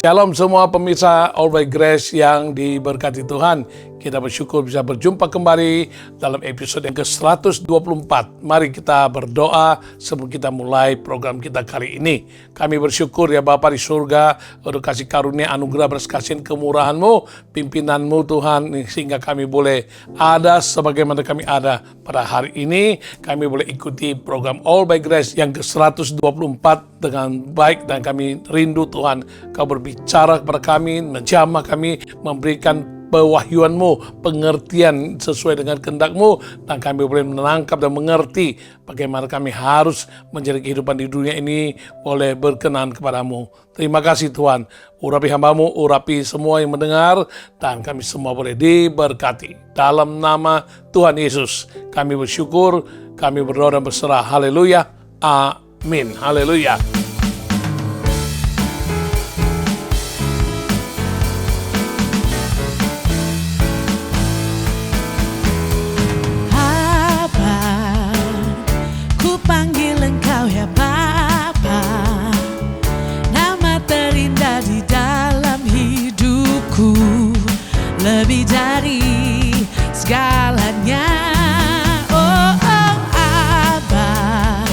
Shalom semua pemirsa All by Grace yang diberkati Tuhan. Kita bersyukur bisa berjumpa kembali dalam episode yang ke-124. Mari kita berdoa sebelum kita mulai program kita kali ini. Kami bersyukur ya Bapa di surga, untuk kasih karunia, anugerah, belas kasihan, kemurahan-Mu, pimpinanmu Tuhan, sehingga kami boleh ada sebagaimana kami ada pada hari ini. Kami boleh ikuti program All by Grace yang ke-124 dengan baik, dan kami rindu Tuhan, Kau berbicara kepada kami, menjamah kami, memberikan pewahyuan-Mu, pengertian sesuai dengan kehendak-Mu, dan kami boleh menangkap dan mengerti bagaimana kami harus menjadi kehidupan di dunia ini boleh berkenan kepada-Mu. Terima kasih Tuhan, urapi hamba-Mu, urapi semua yang mendengar, dan kami semua boleh diberkati. Dalam nama Tuhan Yesus, kami bersyukur, kami berdoa dan berserah. Haleluya, amin, haleluya. Lebih dari segalanya, oh Abah,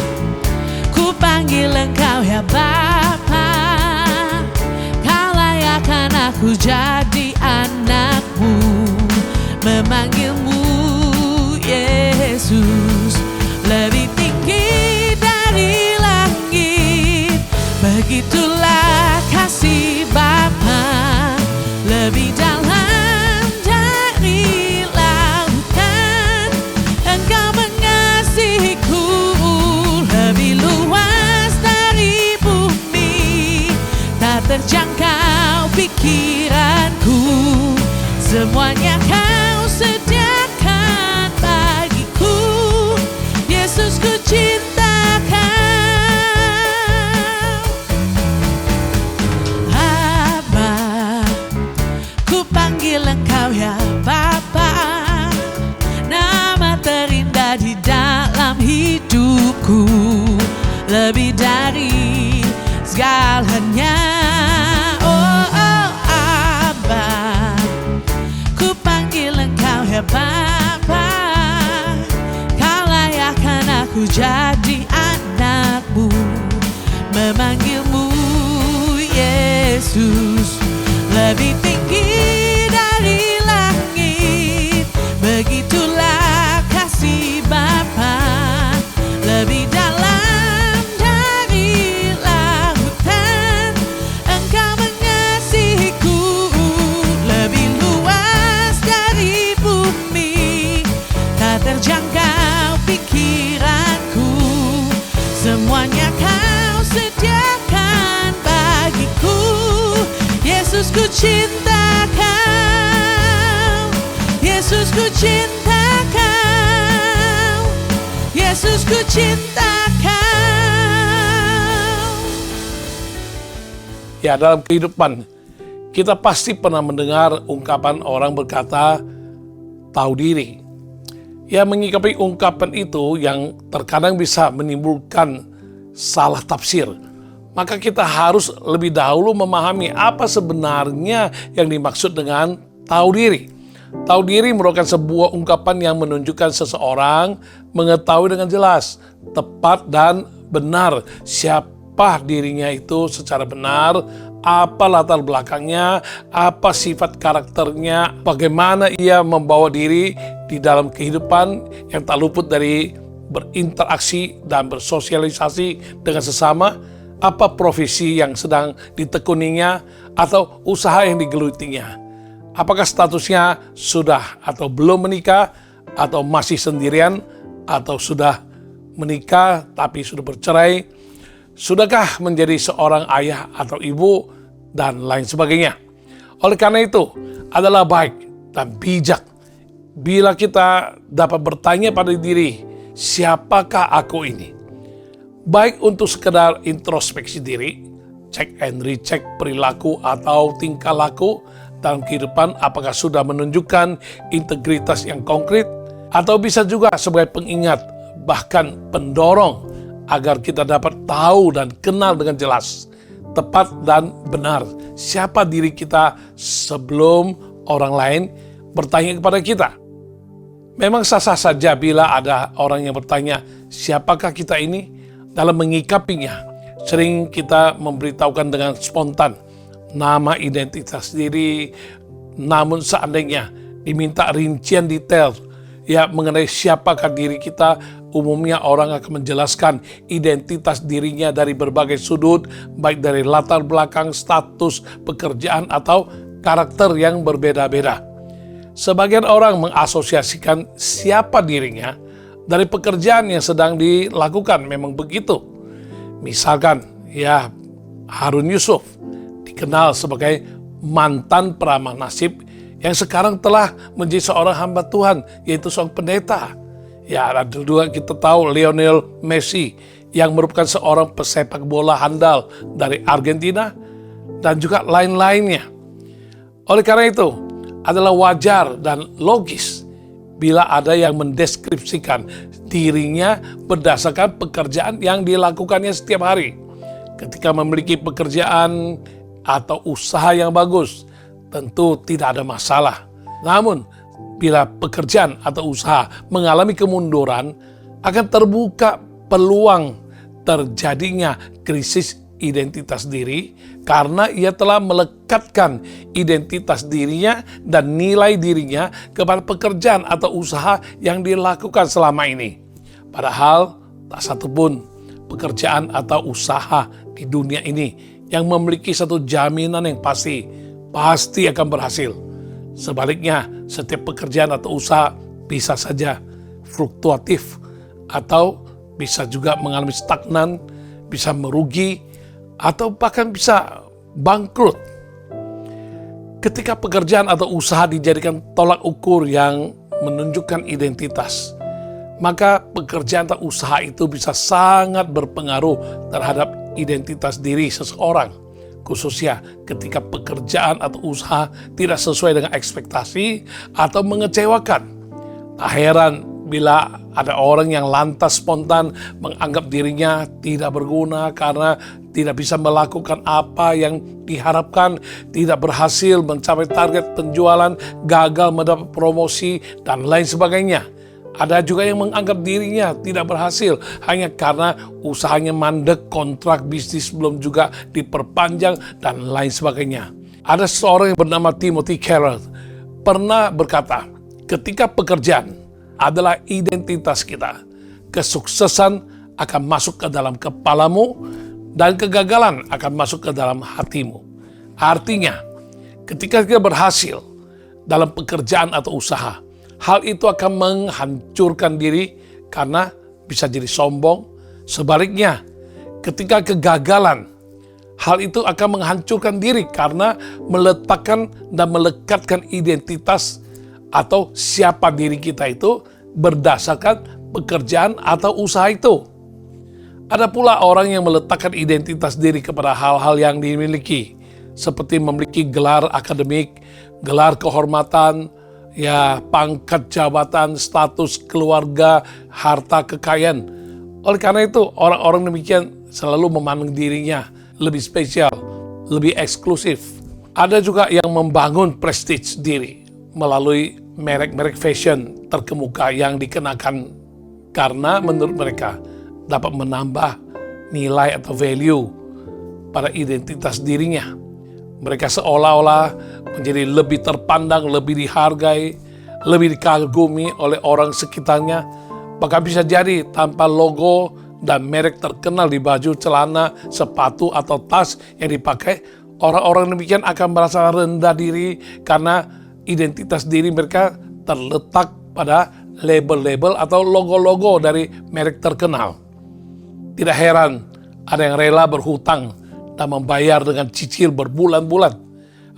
ku panggil Engkau ya Bapa. Kau layakkan aku jadi anak-Mu, memanggil-Mu Yesus. Lebih tinggi dari langit, begitulah kasih Bapa. Lebih dalam terjangkau pikiranku, semuanya Kau sediakan bagiku. Yesus, ku cinta Kau. Abah, ku panggil Engkau ya Bapa. Nama terindah di dalam hidupku, lebih dari segalanya. Bapa, Kau layakkan aku jadi anak-Mu, memanggil-Mu Yesus. Lebih tinggi dari langit, begitulah kasih Bapa. Lebih dalam dari lautan, Engkau mengasihiku. Lebih luas dari bumi, tak terjangkau pikiranku, semuanya Kau sediakan bagiku. Yesus, ku cinta Kau. Yesus, ku cinta Kau. Yesus, ku cinta Kau. Ya, dalam kehidupan kita pasti pernah mendengar ungkapan orang berkata, tahu diri. Ya, mengikapi ungkapan itu yang terkadang bisa menimbulkan salah tafsir. Maka kita harus lebih dahulu memahami apa sebenarnya yang dimaksud dengan tahu diri. Tahu diri merupakan sebuah ungkapan yang menunjukkan seseorang mengetahui dengan jelas, tepat dan benar siapa dirinya itu secara benar, apa latar belakangnya, apa sifat karakternya, bagaimana ia membawa diri di dalam kehidupan yang tak luput dari berinteraksi dan bersosialisasi dengan sesama, apa profesi yang sedang ditekuninya, atau usaha yang digelutinya. Apakah statusnya sudah atau belum menikah, atau masih sendirian, atau sudah menikah tapi sudah bercerai, sudahkah menjadi seorang ayah atau ibu, dan lain sebagainya. Oleh karena itu, adalah baik dan bijak bila kita dapat bertanya pada diri, siapakah aku ini? Baik untuk sekedar introspeksi diri, cek and recheck perilaku atau tingkah laku dalam kehidupan, apakah sudah menunjukkan integritas yang konkret, atau bisa juga sebagai pengingat, bahkan pendorong agar kita dapat tahu dan kenal dengan jelas tepat dan benar. Siapa diri kita sebelum orang lain bertanya kepada kita. Memang sah-sah saja bila ada orang yang bertanya, siapakah kita ini? Dalam mengikapinya, sering kita memberitahukan dengan spontan nama, identitas diri. Namun seandainya diminta rincian detail mengenai siapakah diri kita, umumnya orang akan menjelaskan identitas dirinya dari berbagai sudut, baik dari latar belakang, status, pekerjaan, atau karakter yang berbeda-beda. Sebagian orang mengasosiasikan siapa dirinya dari pekerjaan yang sedang dilakukan, memang begitu. Misalkan, Harun Yusuf dikenal sebagai mantan peramal nasib yang sekarang telah menjadi seorang hamba Tuhan, yaitu seorang pendeta. Ada juga kita tahu Lionel Messi yang merupakan seorang pesepak bola handal dari Argentina dan juga lain-lainnya. Oleh karena itu, adalah wajar dan logis bila ada yang mendeskripsikan dirinya berdasarkan pekerjaan yang dilakukannya setiap hari. Ketika memiliki pekerjaan atau usaha yang bagus, tentu tidak ada masalah. Namun, bila pekerjaan atau usaha mengalami kemunduran, akan terbuka peluang terjadinya krisis identitas diri karena ia telah melekatkan identitas dirinya dan nilai dirinya kepada pekerjaan atau usaha yang dilakukan selama ini. Padahal tak satupun pekerjaan atau usaha di dunia ini yang memiliki satu jaminan yang pasti akan berhasil. Sebaliknya, setiap pekerjaan atau usaha bisa saja fluktuatif atau bisa juga mengalami stagnan, bisa merugi, atau bahkan bisa bangkrut. Ketika pekerjaan atau usaha dijadikan tolak ukur yang menunjukkan identitas, maka pekerjaan atau usaha itu bisa sangat berpengaruh terhadap identitas diri seseorang, khususnya ketika pekerjaan atau usaha tidak sesuai dengan ekspektasi atau mengecewakan. Tak heran bila ada orang yang lantas spontan menganggap dirinya tidak berguna karena tidak bisa melakukan apa yang diharapkan, tidak berhasil mencapai target penjualan, gagal mendapat promosi, dan lain sebagainya. Ada juga yang menganggap dirinya tidak berhasil hanya karena usahanya mandek, kontrak bisnis belum juga diperpanjang, dan lain sebagainya. Ada seorang yang bernama Timothy Keller pernah berkata, ketika pekerjaan adalah identitas kita, kesuksesan akan masuk ke dalam kepalamu dan kegagalan akan masuk ke dalam hatimu. Artinya, ketika kita berhasil dalam pekerjaan atau usaha, hal itu akan menghancurkan diri karena bisa jadi sombong. Sebaliknya, ketika kegagalan, hal itu akan menghancurkan diri karena meletakkan dan melekatkan identitas atau siapa diri kita itu berdasarkan pekerjaan atau usaha itu. Ada pula orang yang meletakkan identitas diri kepada hal-hal yang dimiliki, seperti memiliki gelar akademik, gelar kehormatan, pangkat jabatan, status keluarga, harta kekayaan. Oleh karena itu, orang-orang demikian selalu memandang dirinya lebih spesial, lebih eksklusif. Ada juga yang membangun prestige diri melalui merek-merek fashion terkemuka yang dikenakan karena menurut mereka dapat menambah nilai atau value pada identitas dirinya. Mereka seolah-olah menjadi lebih terpandang, lebih dihargai, lebih dikagumi oleh orang sekitarnya. Bahkan bisa jadi tanpa logo dan merek terkenal di baju, celana, sepatu, atau tas yang dipakai, orang-orang demikian akan merasa rendah diri karena identitas diri mereka terletak pada label-label atau logo-logo dari merek terkenal. Tidak heran ada yang rela berhutang dan membayar dengan cicil berbulan-bulan,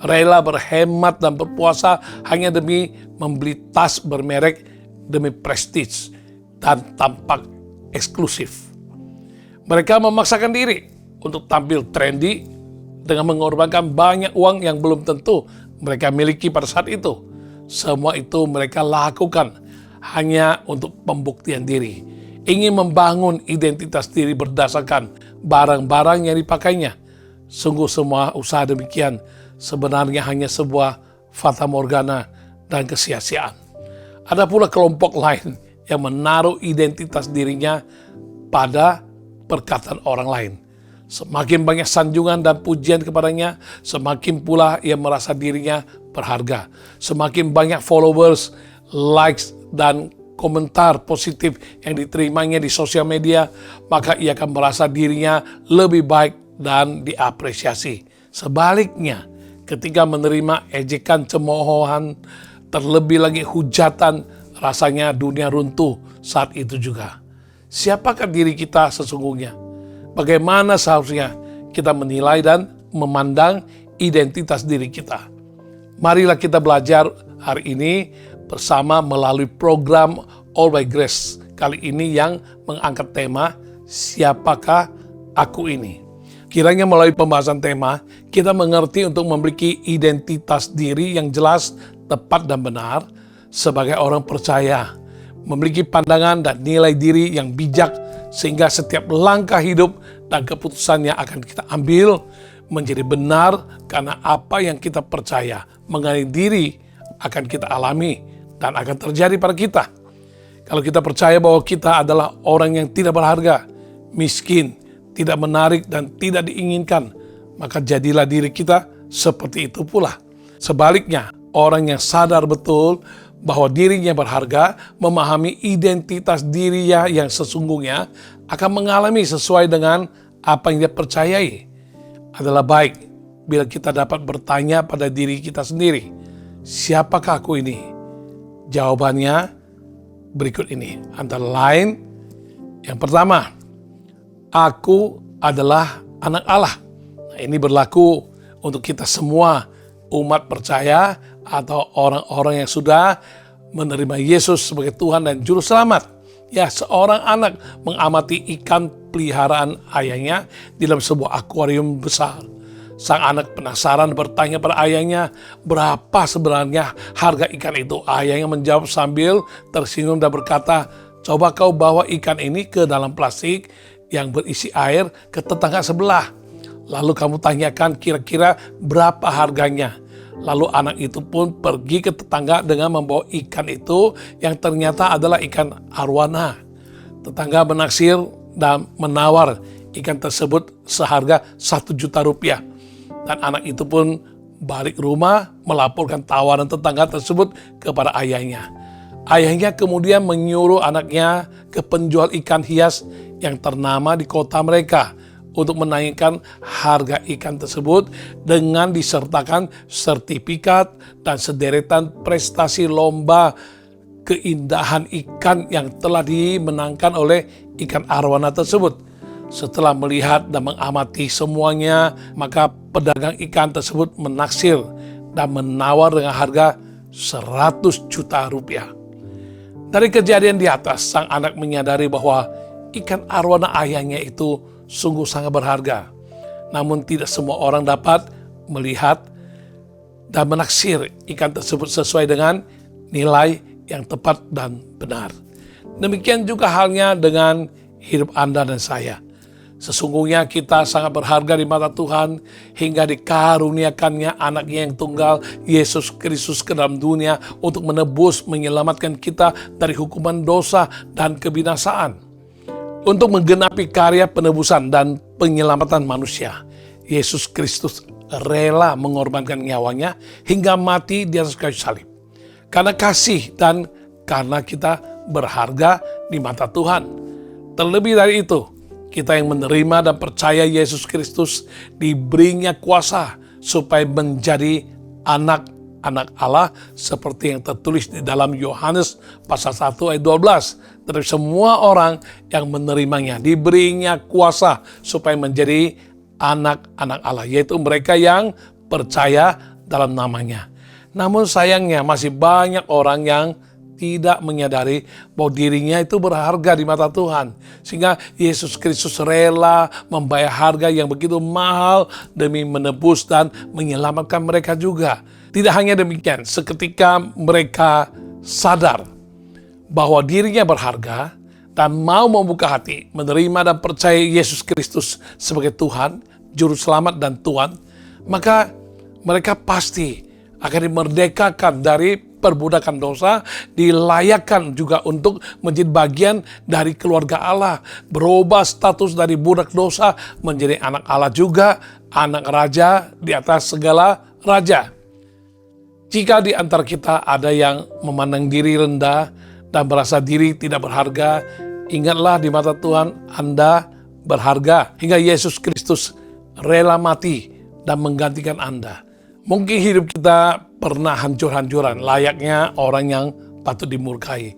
rela berhemat dan berpuasa hanya demi membeli tas bermerek demi prestige dan tampak eksklusif. Mereka memaksakan diri untuk tampil trendy dengan mengorbankan banyak uang yang belum tentu mereka miliki pada saat itu. Semua itu mereka lakukan hanya untuk pembuktian diri, ingin membangun identitas diri berdasarkan barang-barang yang dipakainya. Sungguh semua usaha demikian sebenarnya hanya sebuah fata morgana dan kesia-siaan. Ada pula kelompok lain yang menaruh identitas dirinya pada perkataan orang lain. Semakin banyak sanjungan dan pujian kepadanya, semakin pula ia merasa dirinya berharga. Semakin banyak followers, likes, dan komentar positif yang diterimanya di sosial media, maka ia akan merasa dirinya lebih baik dan diapresiasi. Sebaliknya, ketika menerima ejekan, cemoohan, terlebih lagi hujatan, rasanya dunia runtuh saat itu juga. Siapakah diri kita sesungguhnya? Bagaimana seharusnya kita menilai dan memandang identitas diri kita? Marilah kita belajar hari ini bersama melalui program All by Grace. Kali ini yang mengangkat tema, siapakah aku ini? Kiranya melalui pembahasan tema, kita mengerti untuk memiliki identitas diri yang jelas, tepat, dan benar sebagai orang percaya. Memiliki pandangan dan nilai diri yang bijak, sehingga setiap langkah hidup dan keputusan yang akan kita ambil menjadi benar karena apa yang kita percaya mengenai diri akan kita alami dan akan terjadi pada kita. Kalau kita percaya bahwa kita adalah orang yang tidak berharga, miskin, tidak menarik, dan tidak diinginkan, maka jadilah diri kita seperti itu pula. Sebaliknya, orang yang sadar betul bahwa dirinya berharga, memahami identitas dirinya yang sesungguhnya, akan mengalami sesuai dengan apa yang dia percayai. Adalah baik bila kita dapat bertanya pada diri kita sendiri, siapakah aku ini? Jawabannya berikut ini. Antara lain, yang pertama, aku adalah anak Allah. Nah, ini berlaku untuk kita semua, umat percaya atau orang-orang yang sudah menerima Yesus sebagai Tuhan dan Juru Selamat. Ya, seorang anak mengamati ikan peliharaan ayahnya di dalam sebuah akuarium besar. Sang anak penasaran bertanya pada ayahnya, berapa sebenarnya harga ikan itu? Ayahnya menjawab sambil tersinggung dan berkata, coba kau bawa ikan ini ke dalam plastik yang berisi air ke tetangga sebelah. Lalu kamu tanyakan kira-kira berapa harganya. Lalu anak itu pun pergi ke tetangga dengan membawa ikan itu yang ternyata adalah ikan arwana. Tetangga menaksir dan menawar ikan tersebut seharga 1 juta rupiah. Dan anak itu pun balik rumah melaporkan tawaran tetangga tersebut kepada ayahnya. Ayahnya kemudian menyuruh anaknya ke penjual ikan hias yang ternama di kota mereka untuk menaikkan harga ikan tersebut dengan disertakan sertifikat dan sederetan prestasi lomba keindahan ikan yang telah dimenangkan oleh ikan arwana tersebut. Setelah melihat dan mengamati semuanya, maka pedagang ikan tersebut menaksir dan menawar dengan harga 100 juta rupiah. Dari kejadian di atas, sang anak menyadari bahwa ikan arwana ayahnya itu sungguh sangat berharga. Namun tidak semua orang dapat melihat dan menaksir ikan tersebut sesuai dengan nilai yang tepat dan benar. Demikian juga halnya dengan hidup Anda dan saya. Sesungguhnya kita sangat berharga di mata Tuhan hingga dikaruniakannya anaknya yang tunggal, Yesus Kristus, ke dalam dunia untuk menebus, menyelamatkan kita dari hukuman dosa dan kebinasaan. Untuk menggenapi karya penebusan dan penyelamatan manusia, Yesus Kristus rela mengorbankan nyawanya hingga mati di atas kayu salib. Karena kasih dan karena kita berharga di mata Tuhan. Terlebih dari itu, kita yang menerima dan percaya Yesus Kristus diberinya kuasa supaya menjadi anak-anak Allah seperti yang tertulis di dalam Yohanes pasal 1 ayat 12. Tetapi semua orang yang menerimanya diberinya kuasa supaya menjadi anak-anak Allah, yaitu mereka yang percaya dalam namanya. Namun sayangnya masih banyak orang yang tidak menyadari bahwa dirinya itu berharga di mata Tuhan. Sehingga Yesus Kristus rela membayar harga yang begitu mahal demi menebus dan menyelamatkan mereka juga. Tidak hanya demikian, seketika mereka sadar bahwa dirinya berharga dan mau membuka hati, menerima dan percaya Yesus Kristus sebagai Tuhan Juru Selamat dan Tuhan, maka mereka pasti akan dimerdekakan dari perbudakan dosa, dilayakkan juga untuk menjadi bagian dari keluarga Allah, berubah status dari budak dosa menjadi anak Allah juga, anak raja di atas segala raja. Jika di antara kita ada yang memandang diri rendah dan merasa diri tidak berharga, ingatlah di mata Tuhan Anda berharga hingga Yesus Kristus rela mati dan menggantikan Anda. Mungkin hidup kita pernah hancur-hancuran, layaknya orang yang patut dimurkai.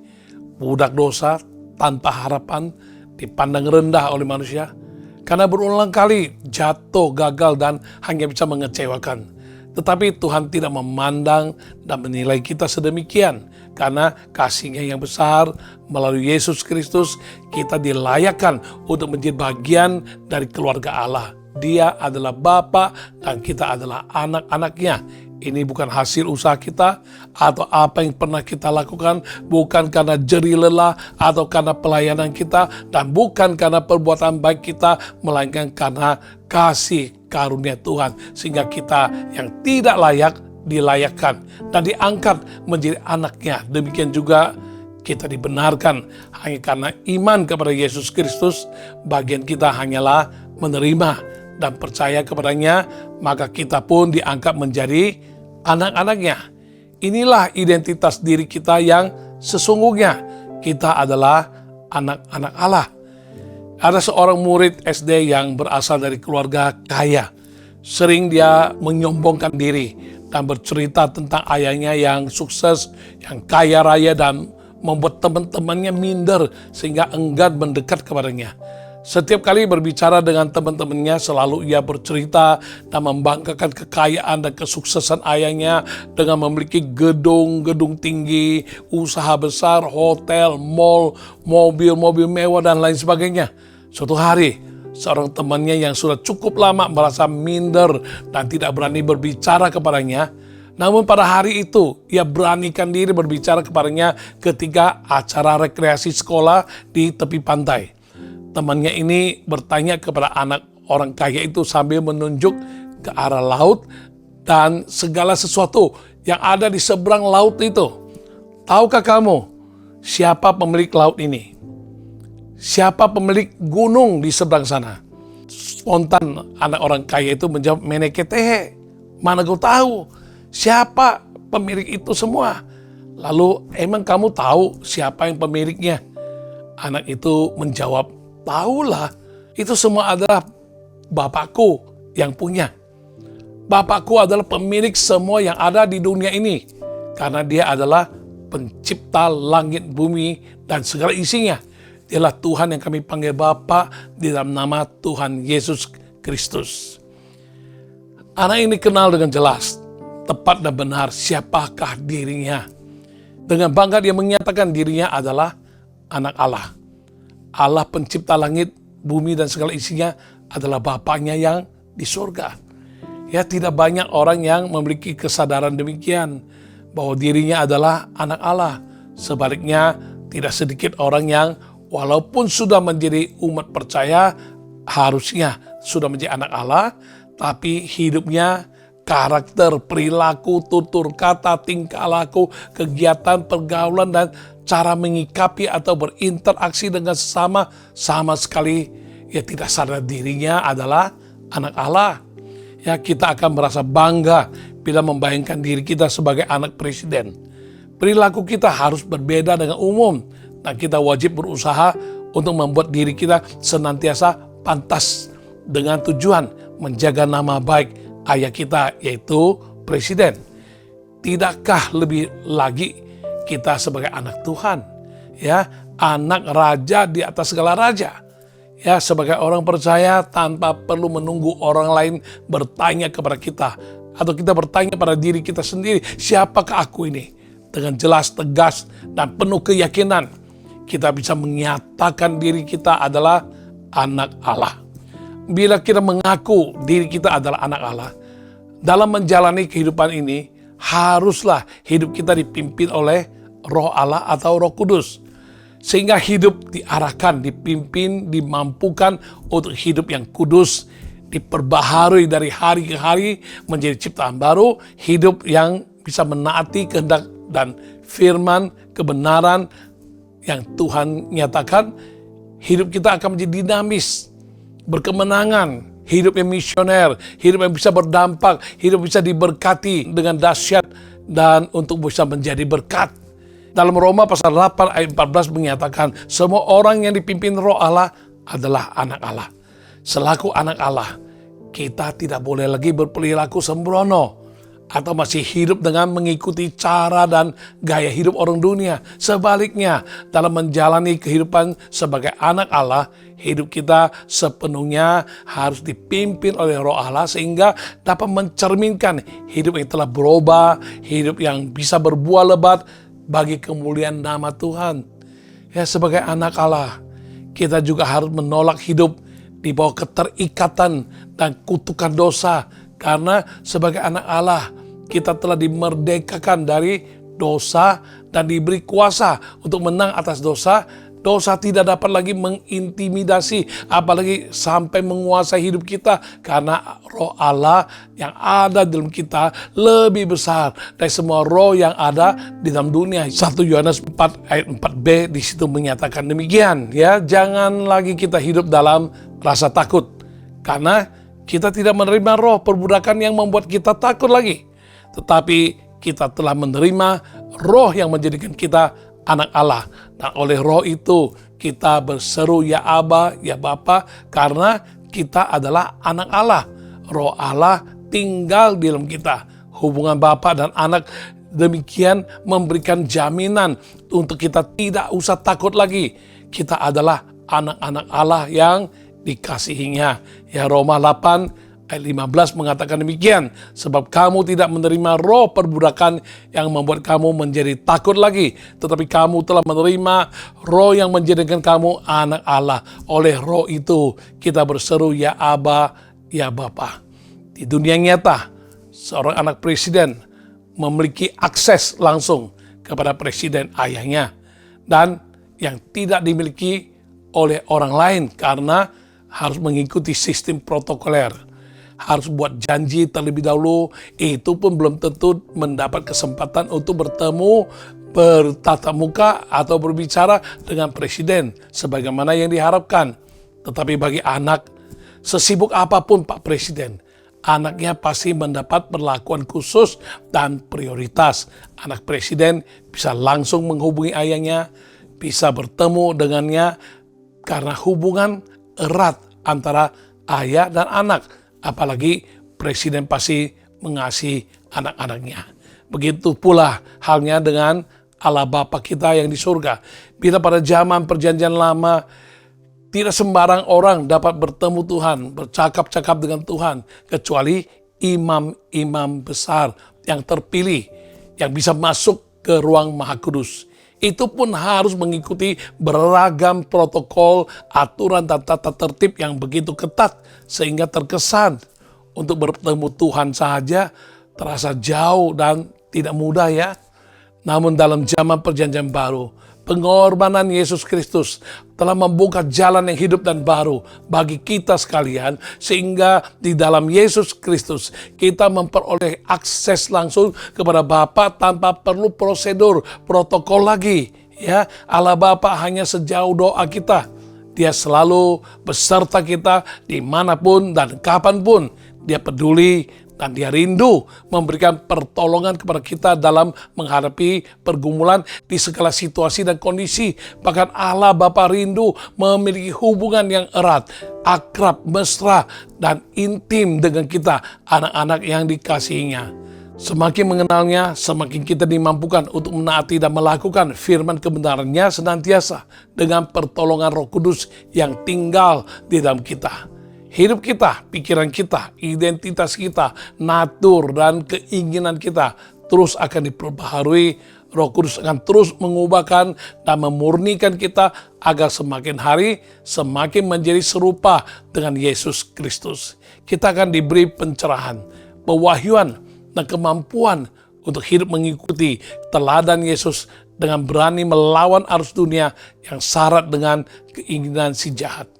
Budak dosa tanpa harapan, dipandang rendah oleh manusia, karena berulang kali jatuh, gagal, dan hanya bisa mengecewakan. Tetapi Tuhan tidak memandang dan menilai kita sedemikian, karena kasih-Nya yang besar melalui Yesus Kristus, kita dilayakkan untuk menjadi bagian dari keluarga Allah. Dia adalah Bapa dan kita adalah anak-anaknya. Ini bukan hasil usaha kita atau apa yang pernah kita lakukan, bukan karena jerih lelah atau karena pelayanan kita, dan bukan karena perbuatan baik kita, melainkan karena kasih karunia Tuhan, sehingga kita yang tidak layak dilayakkan dan diangkat menjadi anaknya. Demikian juga kita dibenarkan hanya karena iman kepada Yesus Kristus. Bagian kita hanyalah menerima dan percaya kepadanya, maka kita pun diangkat menjadi anak-anaknya. Inilah identitas diri kita yang sesungguhnya. Kita adalah anak-anak Allah. Ada seorang murid SD yang berasal dari keluarga kaya. Sering dia menyombongkan diri dan bercerita tentang ayahnya yang sukses, yang kaya raya, dan membuat teman-temannya minder sehingga enggan mendekat kepadanya. Setiap kali berbicara dengan teman-temannya, selalu ia bercerita dan membanggakan kekayaan dan kesuksesan ayahnya dengan memiliki gedung-gedung tinggi, usaha besar, hotel, mall, mobil-mobil mewah, dan lain sebagainya. Suatu hari, seorang temannya yang sudah cukup lama merasa minder dan tidak berani berbicara kepadanya. Namun pada hari itu, ia beranikan diri berbicara kepadanya ketika acara rekreasi sekolah di tepi pantai. Temannya ini bertanya kepada anak orang kaya itu sambil menunjuk ke arah laut dan segala sesuatu yang ada di seberang laut itu. Tahukah kamu siapa pemilik laut ini? Siapa pemilik gunung di seberang sana? Spontan anak orang kaya itu menjawab, "Meneketehe, mana kau tahu siapa pemilik itu semua? Lalu emang kamu tahu siapa yang pemiliknya?" Anak itu menjawab, "Tahulah, itu semua adalah Bapakku yang punya. Bapakku adalah pemilik semua yang ada di dunia ini, karena dia adalah pencipta langit, bumi, dan segala isinya. Dialah Tuhan yang kami panggil Bapa di dalam nama Tuhan Yesus Kristus." Anak ini kenal dengan jelas, tepat dan benar siapakah dirinya. Dengan bangga dia menyatakan dirinya adalah anak Allah. Allah pencipta langit, bumi, dan segala isinya adalah Bapaknya yang di surga. Ya, tidak banyak orang yang memiliki kesadaran demikian, bahwa dirinya adalah anak Allah. Sebaliknya, tidak sedikit orang yang walaupun sudah menjadi umat percaya, harusnya sudah menjadi anak Allah, tapi hidupnya, karakter, perilaku, tutur kata, tingkah laku, kegiatan, pergaulan, dan cara mengikapi atau berinteraksi dengan sesama sama sekali ya tidak sadar dirinya adalah anak Allah. Ya, kita akan merasa bangga bila membayangkan diri kita sebagai anak presiden. Perilaku kita harus berbeda dengan umum, dan kita wajib berusaha untuk membuat diri kita senantiasa pantas dengan tujuan menjaga nama baik ayah kita, yaitu presiden. Tidakkah lebih lagi kita sebagai anak Tuhan, ya, anak raja di atas segala raja. Ya, sebagai orang percaya tanpa perlu menunggu orang lain bertanya kepada kita, atau kita bertanya pada diri kita sendiri, siapakah aku ini? Dengan jelas, tegas, dan penuh keyakinan, kita bisa menyatakan diri kita adalah anak Allah. Bila kita mengaku diri kita adalah anak Allah, dalam menjalani kehidupan ini, haruslah hidup kita dipimpin oleh Roh Allah atau Roh Kudus. Sehingga hidup diarahkan, dipimpin, dimampukan untuk hidup yang kudus, diperbaharui dari hari ke hari menjadi ciptaan baru, hidup yang bisa menaati kehendak dan firman kebenaran yang Tuhan nyatakan, hidup kita akan menjadi dinamis, berkemenangan, hidup yang misioner, hidup yang bisa berdampak, hidup bisa diberkati dengan dahsyat dan untuk bisa menjadi berkat. Dalam Roma pasal 8 ayat 14 menyatakan, semua orang yang dipimpin Roh Allah adalah anak Allah. Selaku anak Allah, kita tidak boleh lagi berperilaku sembrono atau masih hidup dengan mengikuti cara dan gaya hidup orang dunia. Sebaliknya, dalam menjalani kehidupan sebagai anak Allah, hidup kita sepenuhnya harus dipimpin oleh Roh Allah sehingga dapat mencerminkan hidup yang telah berubah, hidup yang bisa berbuah lebat bagi kemuliaan nama Tuhan. Ya, sebagai anak Allah, kita juga harus menolak hidup di bawah keterikatan dan kutukan dosa. Karena sebagai anak Allah, kita telah dimerdekakan dari dosa dan diberi kuasa untuk menang atas dosa. Dosa tidak dapat lagi mengintimidasi, apalagi sampai menguasai hidup kita. Karena Roh Allah yang ada dalam kita lebih besar dari semua roh yang ada di dalam dunia. 1 Yohanes 4 ayat 4b di situ menyatakan demikian. Ya, jangan lagi kita hidup dalam rasa takut. Karena kita tidak menerima roh perbudakan yang membuat kita takut lagi. Tetapi kita telah menerima roh yang menjadikan kita anak Allah. Dan oleh roh itu kita berseru ya Aba, ya Bapa, karena kita adalah anak Allah. Roh Allah tinggal di dalam kita. Hubungan Bapa dan anak demikian memberikan jaminan untuk kita tidak usah takut lagi. Kita adalah anak-anak Allah yang dikasihinya. Ya, Roma 8 ayat 15 mengatakan demikian. Sebab kamu tidak menerima roh perbudakan yang membuat kamu menjadi takut lagi. Tetapi kamu telah menerima roh yang menjadikan kamu anak Allah. Oleh roh itu kita berseru ya Aba, ya Bapa. Di dunia nyata, seorang anak presiden memiliki akses langsung kepada presiden ayahnya. Dan yang tidak dimiliki oleh orang lain karena harus mengikuti sistem protokoler. Harus buat janji terlebih dahulu, itu pun belum tentu mendapat kesempatan untuk bertemu, bertatap muka atau berbicara dengan presiden sebagaimana yang diharapkan. Tetapi bagi anak, sesibuk apapun Pak Presiden, anaknya pasti mendapat perlakuan khusus dan prioritas. Anak presiden bisa langsung menghubungi ayahnya, bisa bertemu dengannya karena hubungan erat antara ayah dan anak. Apalagi presiden pasti mengasihi anak-anaknya. Begitu pula halnya dengan Allah Bapa kita yang di surga. Bila pada zaman perjanjian lama, tidak sembarang orang dapat bertemu Tuhan, bercakap-cakap dengan Tuhan, kecuali imam-imam besar yang terpilih, yang bisa masuk ke ruang Maha Kudus. Itu pun harus mengikuti beragam protokol, aturan, dan tata tertib yang begitu ketat, sehingga terkesan untuk bertemu Tuhan saja terasa jauh dan tidak mudah ya. Namun dalam zaman perjanjian baru, pengorbanan Yesus Kristus telah membuka jalan yang hidup dan baru bagi kita sekalian, sehingga di dalam Yesus Kristus kita memperoleh akses langsung kepada Bapa tanpa perlu prosedur, protokol lagi. Ya, Allah Bapa hanya sejauh doa kita. Dia selalu beserta kita dimanapun dan kapanpun. Dia peduli dan dia rindu memberikan pertolongan kepada kita dalam menghadapi pergumulan di segala situasi dan kondisi. Bahkan Allah Bapa rindu memiliki hubungan yang erat, akrab, mesra, dan intim dengan kita, anak-anak yang dikasihinya. Semakin mengenalnya, semakin kita dimampukan untuk menaati dan melakukan firman kebenarannya senantiasa dengan pertolongan Roh Kudus yang tinggal di dalam kita. Hidup kita, pikiran kita, identitas kita, natur dan keinginan kita terus akan diperbaharui. Roh Kudus akan terus mengubahkan dan memurnikan kita agar semakin hari semakin menjadi serupa dengan Yesus Kristus. Kita akan diberi pencerahan, pewahyuan, dan kemampuan untuk hidup mengikuti teladan Yesus dengan berani melawan arus dunia yang syarat dengan keinginan si jahat.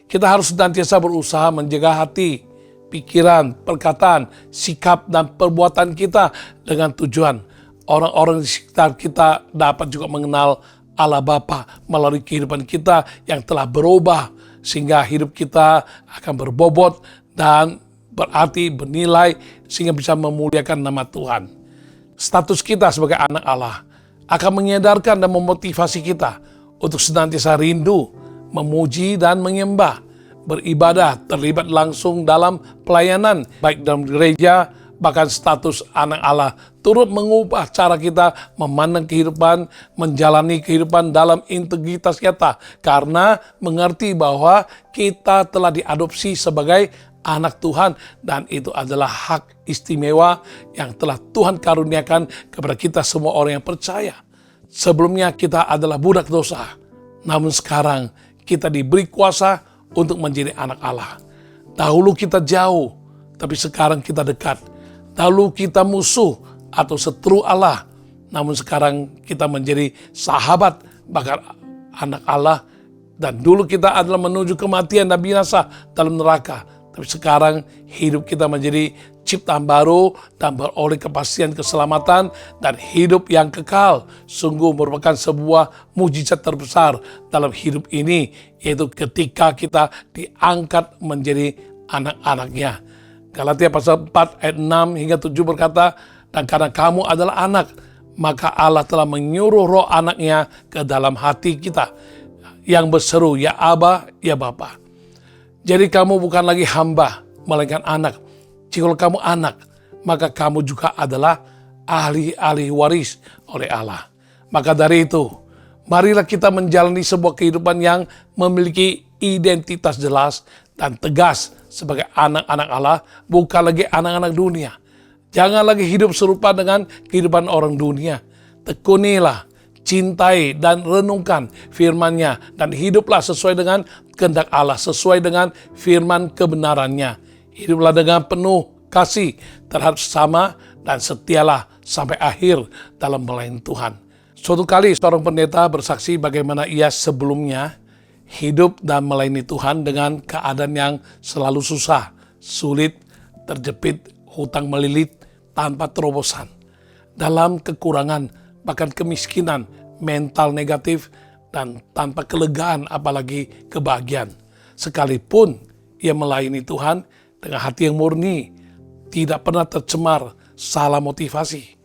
Kita harus senantiasa berusaha menjaga hati, pikiran, perkataan, sikap, dan perbuatan kita dengan tujuan orang-orang di sekitar kita dapat juga mengenal Allah Bapa melalui kehidupan kita yang telah berubah, sehingga hidup kita akan berbobot dan berarti, bernilai, sehingga bisa memuliakan nama Tuhan. Status kita sebagai anak Allah akan menyadarkan dan memotivasi kita untuk senantiasa rindu, memuji dan menyembah, beribadah, terlibat langsung dalam pelayanan, baik dalam gereja. Bahkan status anak Allah turut mengubah cara kita memandang kehidupan, menjalani kehidupan dalam integritas kita, karena mengerti bahwa kita telah diadopsi sebagai anak Tuhan, dan itu adalah hak istimewa yang telah Tuhan karuniakan kepada kita semua orang yang percaya. Sebelumnya kita adalah budak dosa, namun sekarang kita diberi kuasa untuk menjadi anak Allah. Dahulu kita jauh, tapi sekarang kita dekat. Dahulu kita musuh atau setru Allah, namun sekarang kita menjadi sahabat, bahkan anak Allah. Dan dulu kita adalah menuju kematian dan binasa dalam neraka, tapi sekarang hidup kita menjadi ciptaan baru dan beroleh kepastian keselamatan dan hidup yang kekal. Sungguh merupakan sebuah mujizat terbesar dalam hidup ini, yaitu ketika kita diangkat menjadi anak-anaknya. Galatia pasal 4 ayat 6 hingga 7 berkata, dan karena kamu adalah anak, maka Allah telah menyuruh roh anaknya ke dalam hati kita, yang berseru, ya Aba, ya Bapa. Jadi kamu bukan lagi hamba, melainkan anak. Jika kamu anak, maka kamu juga adalah ahli-ahli waris oleh Allah. Maka dari itu, marilah kita menjalani sebuah kehidupan yang memiliki identitas jelas dan tegas sebagai anak-anak Allah, bukan lagi anak-anak dunia. Jangan lagi hidup serupa dengan kehidupan orang dunia. Tekunilah, cintai dan renungkan firman-Nya, dan hiduplah sesuai dengan kehendak Allah, sesuai dengan firman kebenarannya. Hiduplah dengan penuh kasih terhadap sesama dan setialah sampai akhir dalam melayani Tuhan. Suatu kali seorang pendeta bersaksi bagaimana ia sebelumnya hidup dan melayani Tuhan dengan keadaan yang selalu susah, sulit, terjepit, hutang melilit tanpa terobosan, dalam kekurangan, bahkan kemiskinan, mental negatif, dan tanpa kelegaan apalagi kebahagiaan. Sekalipun ia melayani Tuhan dengan hati yang murni, tidak pernah tercemar salah motivasi.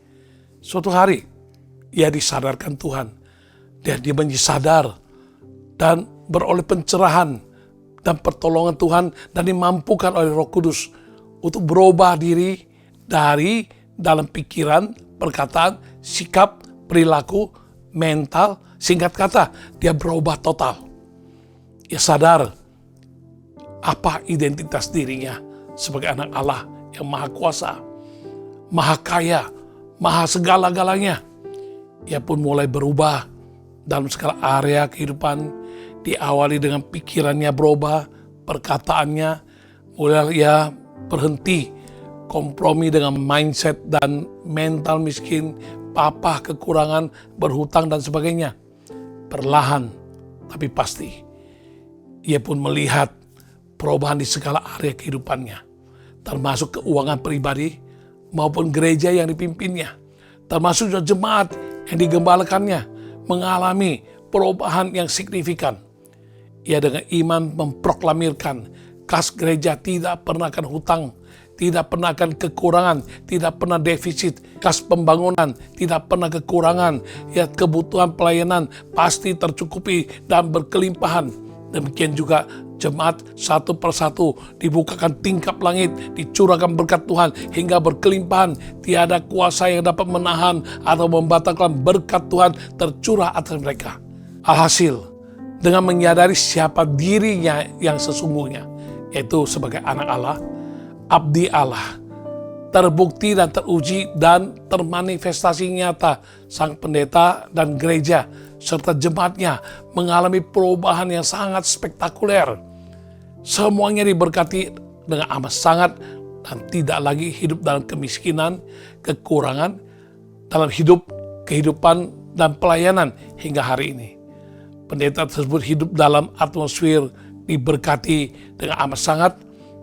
Suatu hari ia disadarkan Tuhan, dan dia menjadi sadar dan beroleh pencerahan dan pertolongan Tuhan, dan dimampukan oleh Roh Kudus untuk berubah diri dari dalam pikiran, perkataan, sikap, perilaku, mental. Singkat kata, dia berubah total. Ia sadar apa identitas dirinya sebagai anak Allah yang maha kuasa, maha kaya, maha segala-galanya. Ia pun mulai berubah dalam segala area kehidupan. Diawali dengan pikirannya berubah, perkataannya, mulai ia berhenti kompromi dengan mindset dan mental miskin, papa, kekurangan, berhutang dan sebagainya. Perlahan tapi pasti ia pun melihat perubahan di segala area kehidupannya, termasuk keuangan pribadi maupun gereja yang dipimpinnya, termasuk juga jemaat yang digembalakannya, mengalami perubahan yang signifikan. Ia dengan iman memproklamirkan kas gereja tidak pernah akan hutang, tidak pernah akan kekurangan, tidak pernah defisit. Kas pembangunan tidak pernah kekurangan. Ya, kebutuhan pelayanan pasti tercukupi dan berkelimpahan. Demikian juga jemaat satu persatu dibukakan tingkap langit, dicurahkan berkat Tuhan hingga berkelimpahan. Tiada kuasa yang dapat menahan atau membatalkan berkat Tuhan tercurah atas mereka. Alhasil, dengan menyadari siapa dirinya yang sesungguhnya, yaitu sebagai anak Allah, abdi Allah, terbukti dan teruji dan termanifestasi nyata, sang pendeta dan gereja serta jemaatnya mengalami perubahan yang sangat spektakuler. Semuanya diberkati dengan amat sangat dan tidak lagi hidup dalam kemiskinan, kekurangan dalam kehidupan dan pelayanan hingga hari ini. Pendeta tersebut hidup dalam atmosfer diberkati dengan amat sangat,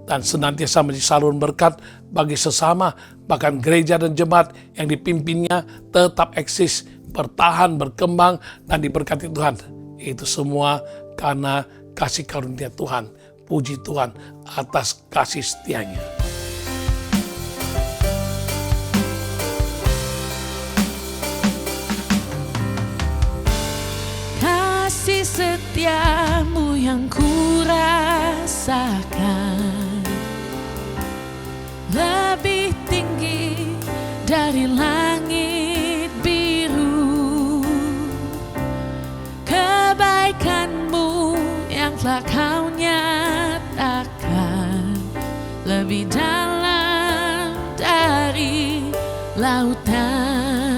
dan senantiasa menjadi saluran berkat bagi sesama, bahkan gereja dan jemaat yang dipimpinnya tetap eksis, bertahan, berkembang, dan diberkati Tuhan. Itu semua karena kasih karunia Tuhan. Puji Tuhan atas kasih setianya. Kasih setiamu yang kurasakan lebih tinggi dari langit biru. Kebaikanmu yang telah kau nyatakan lebih dalam dari lautan.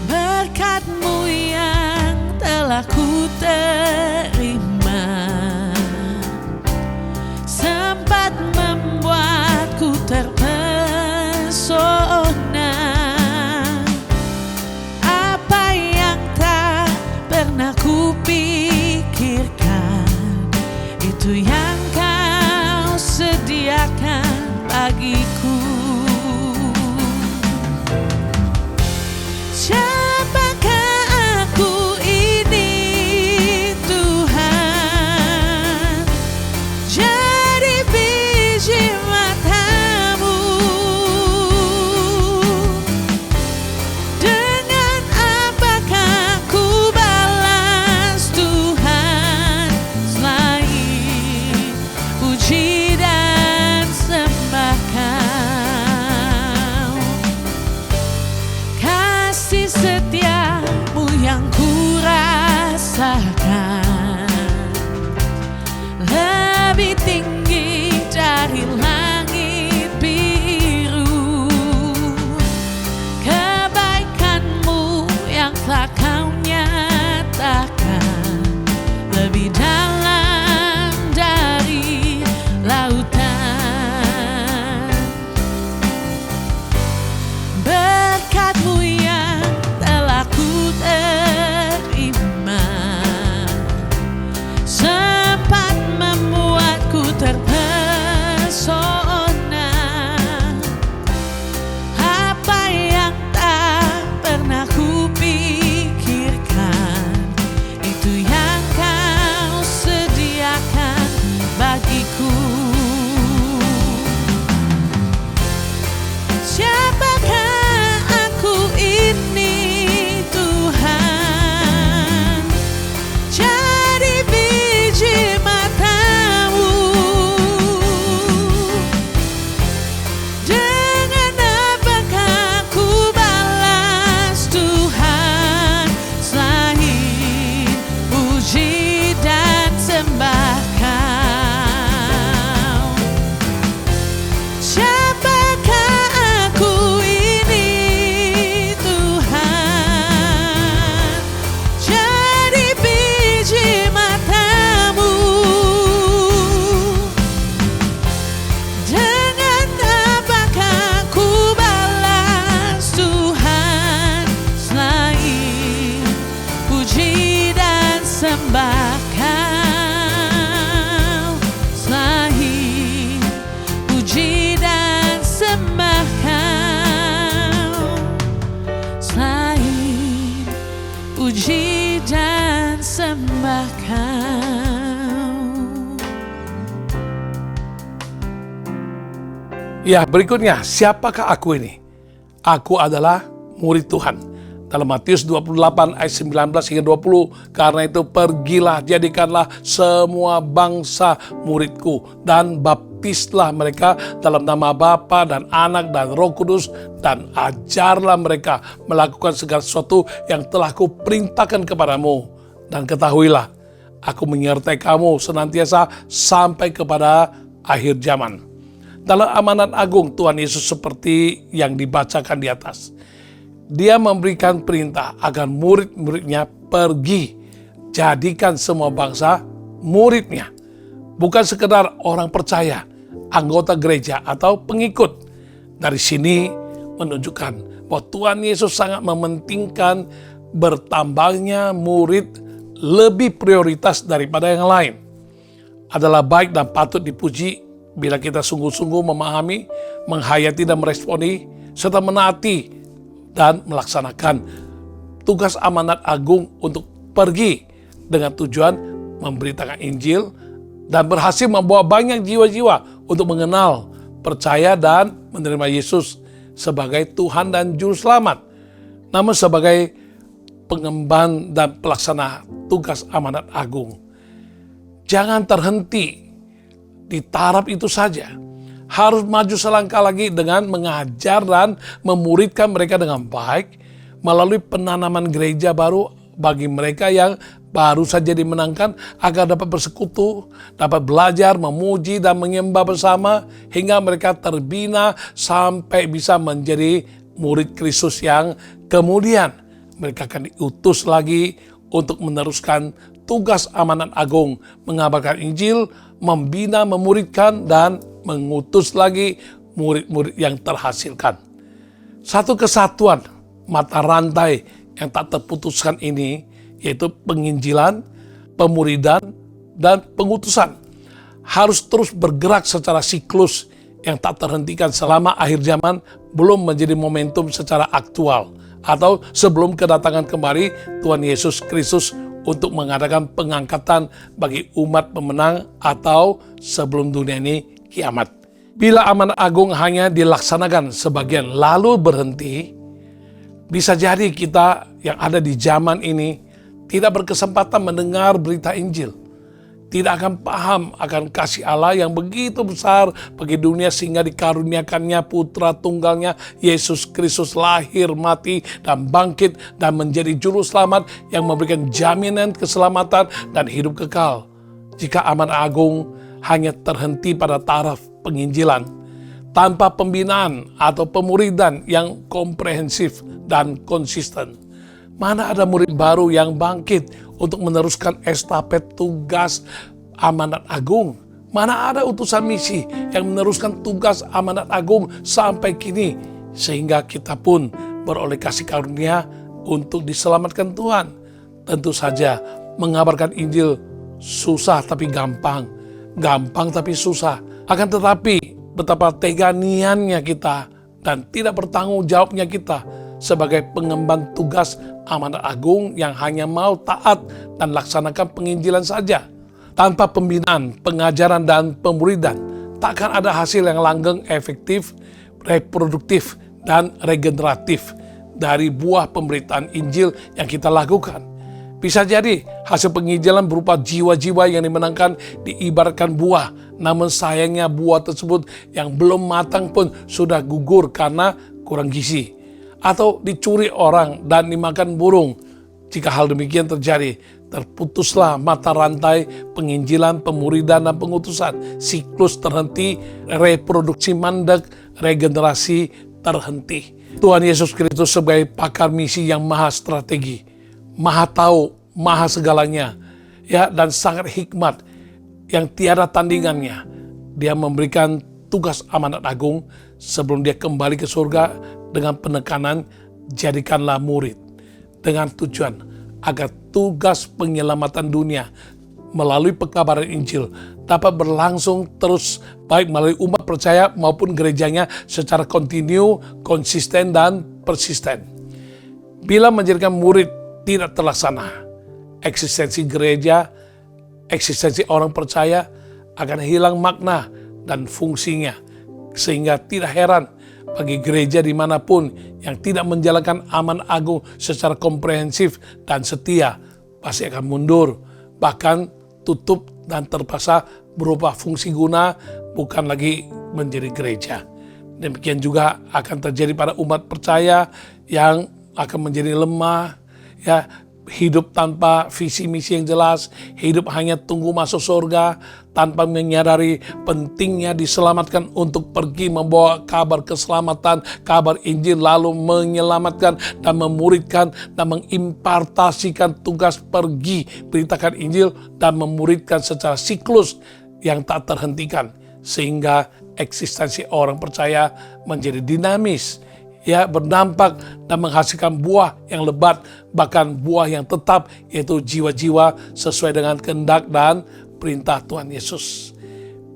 Berkat-Mu yang telah ku terima sempat membuatku terpesona. Apa yang tak pernah ku pikirkan, itu yang Kau sediakan bagiku. Siapakah aku ini Tuhan? Jadi biji mata-Mu. Dengan apakah ku balas Tuhan selain puji dan sembah Kau? Kasih setiamu yang kurasakan lebih tinggi dari langit biru. Kebaikan-Mu yang telah Kau nyatakan lebih dalam dari lautan. Berkat-Mu yang telah ku terima sempat membuatku terpesona. Apa yang tak pernah ku pikirkan, itu yang Kau sediakan bagiku. Siapakah aku ini Tuhan? Jadi biji mata-Mu. Dengan apakah ku balas Tuhan selain puji dan sembah Kau? Siapakah aku ini Tuhan? Jadi biji mata-Mu. Dengan apakah ku balas Tuhan selain puji dan sembah Kau? Selain puji dan sembah Kau. Selain puji dan sembah Kau. Ya, berikutnya, siapakah aku ini? Aku adalah murid Tuhan. Dalam Matius 28 ayat 19 hingga 20, karena itu pergilah, jadikanlah semua bangsa muridku, dan baptislah mereka dalam nama Bapa dan Anak dan Roh Kudus, dan ajarlah mereka melakukan segala sesuatu yang telah kuperintahkan kepadamu. Dan ketahuilah, aku menyertai kamu senantiasa sampai kepada akhir zaman. Dalam amanat agung Tuhan Yesus seperti yang dibacakan di atas, Dia memberikan perintah agar murid-muridnya pergi, jadikan semua bangsa muridnya. Bukan sekedar orang percaya, anggota gereja atau pengikut. Dari sini menunjukkan bahwa Tuhan Yesus sangat mementingkan bertambahnya murid lebih prioritas daripada yang lain. adalah baik dan patut dipuji bila kita sungguh-sungguh memahami, menghayati dan meresponi, serta menaati dan melaksanakan tugas amanat agung untuk pergi dengan tujuan memberitakan Injil dan berhasil membawa banyak jiwa-jiwa untuk mengenal, percaya, dan menerima Yesus sebagai Tuhan dan Juru Selamat. Namun sebagai pengemban dan pelaksana tugas amanat agung, jangan terhenti di taraf itu saja. Harus maju selangkah lagi dengan mengajar dan memuridkan mereka dengan baik melalui penanaman gereja baru bagi mereka yang baru saja dimenangkan, agar dapat bersekutu, dapat belajar, memuji, dan menyembah bersama hingga mereka terbina sampai bisa menjadi murid Kristus yang kemudian mereka akan diutus lagi untuk meneruskan tugas amanat agung, mengabarkan Injil, membina, memuridkan, dan mengutus lagi murid-murid yang terhasilkan. Satu kesatuan mata rantai yang tak terputuskan ini, yaitu penginjilan, pemuridan, dan pengutusan, harus terus bergerak secara siklus yang tak terhentikan selama akhir zaman belum menjadi momentum secara aktual atau sebelum kedatangan kembali Tuhan Yesus Kristus untuk mengadakan pengangkatan bagi umat pemenang atau sebelum dunia ini kiamat. Bila amanat agung hanya dilaksanakan sebagian lalu berhenti, bisa jadi kita yang ada di zaman ini tidak berkesempatan mendengar berita Injil, tidak akan paham akan kasih Allah yang begitu besar bagi dunia sehingga dikaruniakannya Putra Tunggalnya Yesus Kristus lahir, mati, dan bangkit dan menjadi Juru Selamat yang memberikan jaminan keselamatan dan hidup kekal. Jika amanat agung hanya terhenti pada taraf penginjilan, tanpa pembinaan atau pemuridan yang komprehensif dan konsisten, mana ada murid baru yang bangkit untuk meneruskan estafet tugas amanat agung? Mana ada utusan misi yang meneruskan tugas amanat agung sampai kini, sehingga kita pun beroleh kasih karunia untuk diselamatkan Tuhan? Tentu saja mengabarkan Injil susah tapi gampang, gampang tapi susah. Akan tetapi betapa tega niatnya kita dan tidak bertanggung jawabnya kita sebagai pengemban tugas amanat agung yang hanya mau taat dan laksanakan penginjilan saja. Tanpa pembinaan, pengajaran, dan pemuridan, takkan ada hasil yang langgeng, efektif, reproduktif, dan regeneratif dari buah pemberitaan Injil yang kita lakukan. Bisa jadi hasil penginjilan berupa jiwa-jiwa yang dimenangkan diibaratkan buah, namun sayangnya buah tersebut yang belum matang pun sudah gugur karena kurang gizi, atau dicuri orang dan dimakan burung. Jika hal demikian terjadi, terputuslah mata rantai penginjilan, pemuridan, dan pengutusan. Siklus terhenti, reproduksi mandek, regenerasi terhenti. Tuhan Yesus Kristus sebagai pakar misi yang maha strategi, maha tahu, maha segalanya, ya, dan sangat hikmat yang tiada tandingannya. Dia memberikan tugas amanat agung sebelum dia kembali ke surga dengan penekanan jadikanlah murid, dengan tujuan agar tugas penyelamatan dunia melalui pekabaran Injil dapat berlangsung terus baik melalui umat percaya maupun gerejanya secara kontinu, konsisten, dan persisten. Bila menjadikan murid tidak terlaksana, eksistensi gereja, eksistensi orang percaya akan hilang makna dan fungsinya, sehingga tidak heran bagi gereja dimanapun yang tidak menjalankan amanat agung secara komprehensif dan setia pasti akan mundur, bahkan tutup dan terpaksa berubah fungsi guna, bukan lagi menjadi gereja. Demikian juga akan terjadi pada umat percaya yang akan menjadi lemah, ya, hidup tanpa visi misi yang jelas, hidup hanya tunggu masuk surga tanpa menyadari pentingnya diselamatkan untuk pergi membawa kabar keselamatan, kabar Injil, lalu menyelamatkan dan memuridkan dan mengimpartasikan tugas pergi beritakan Injil dan memuridkan secara siklus yang tak terhentikan, sehingga eksistensi orang percaya menjadi dinamis, ya, berdampak dan menghasilkan buah yang lebat, bahkan buah yang tetap, yaitu jiwa-jiwa sesuai dengan kehendak dan perintah Tuhan Yesus.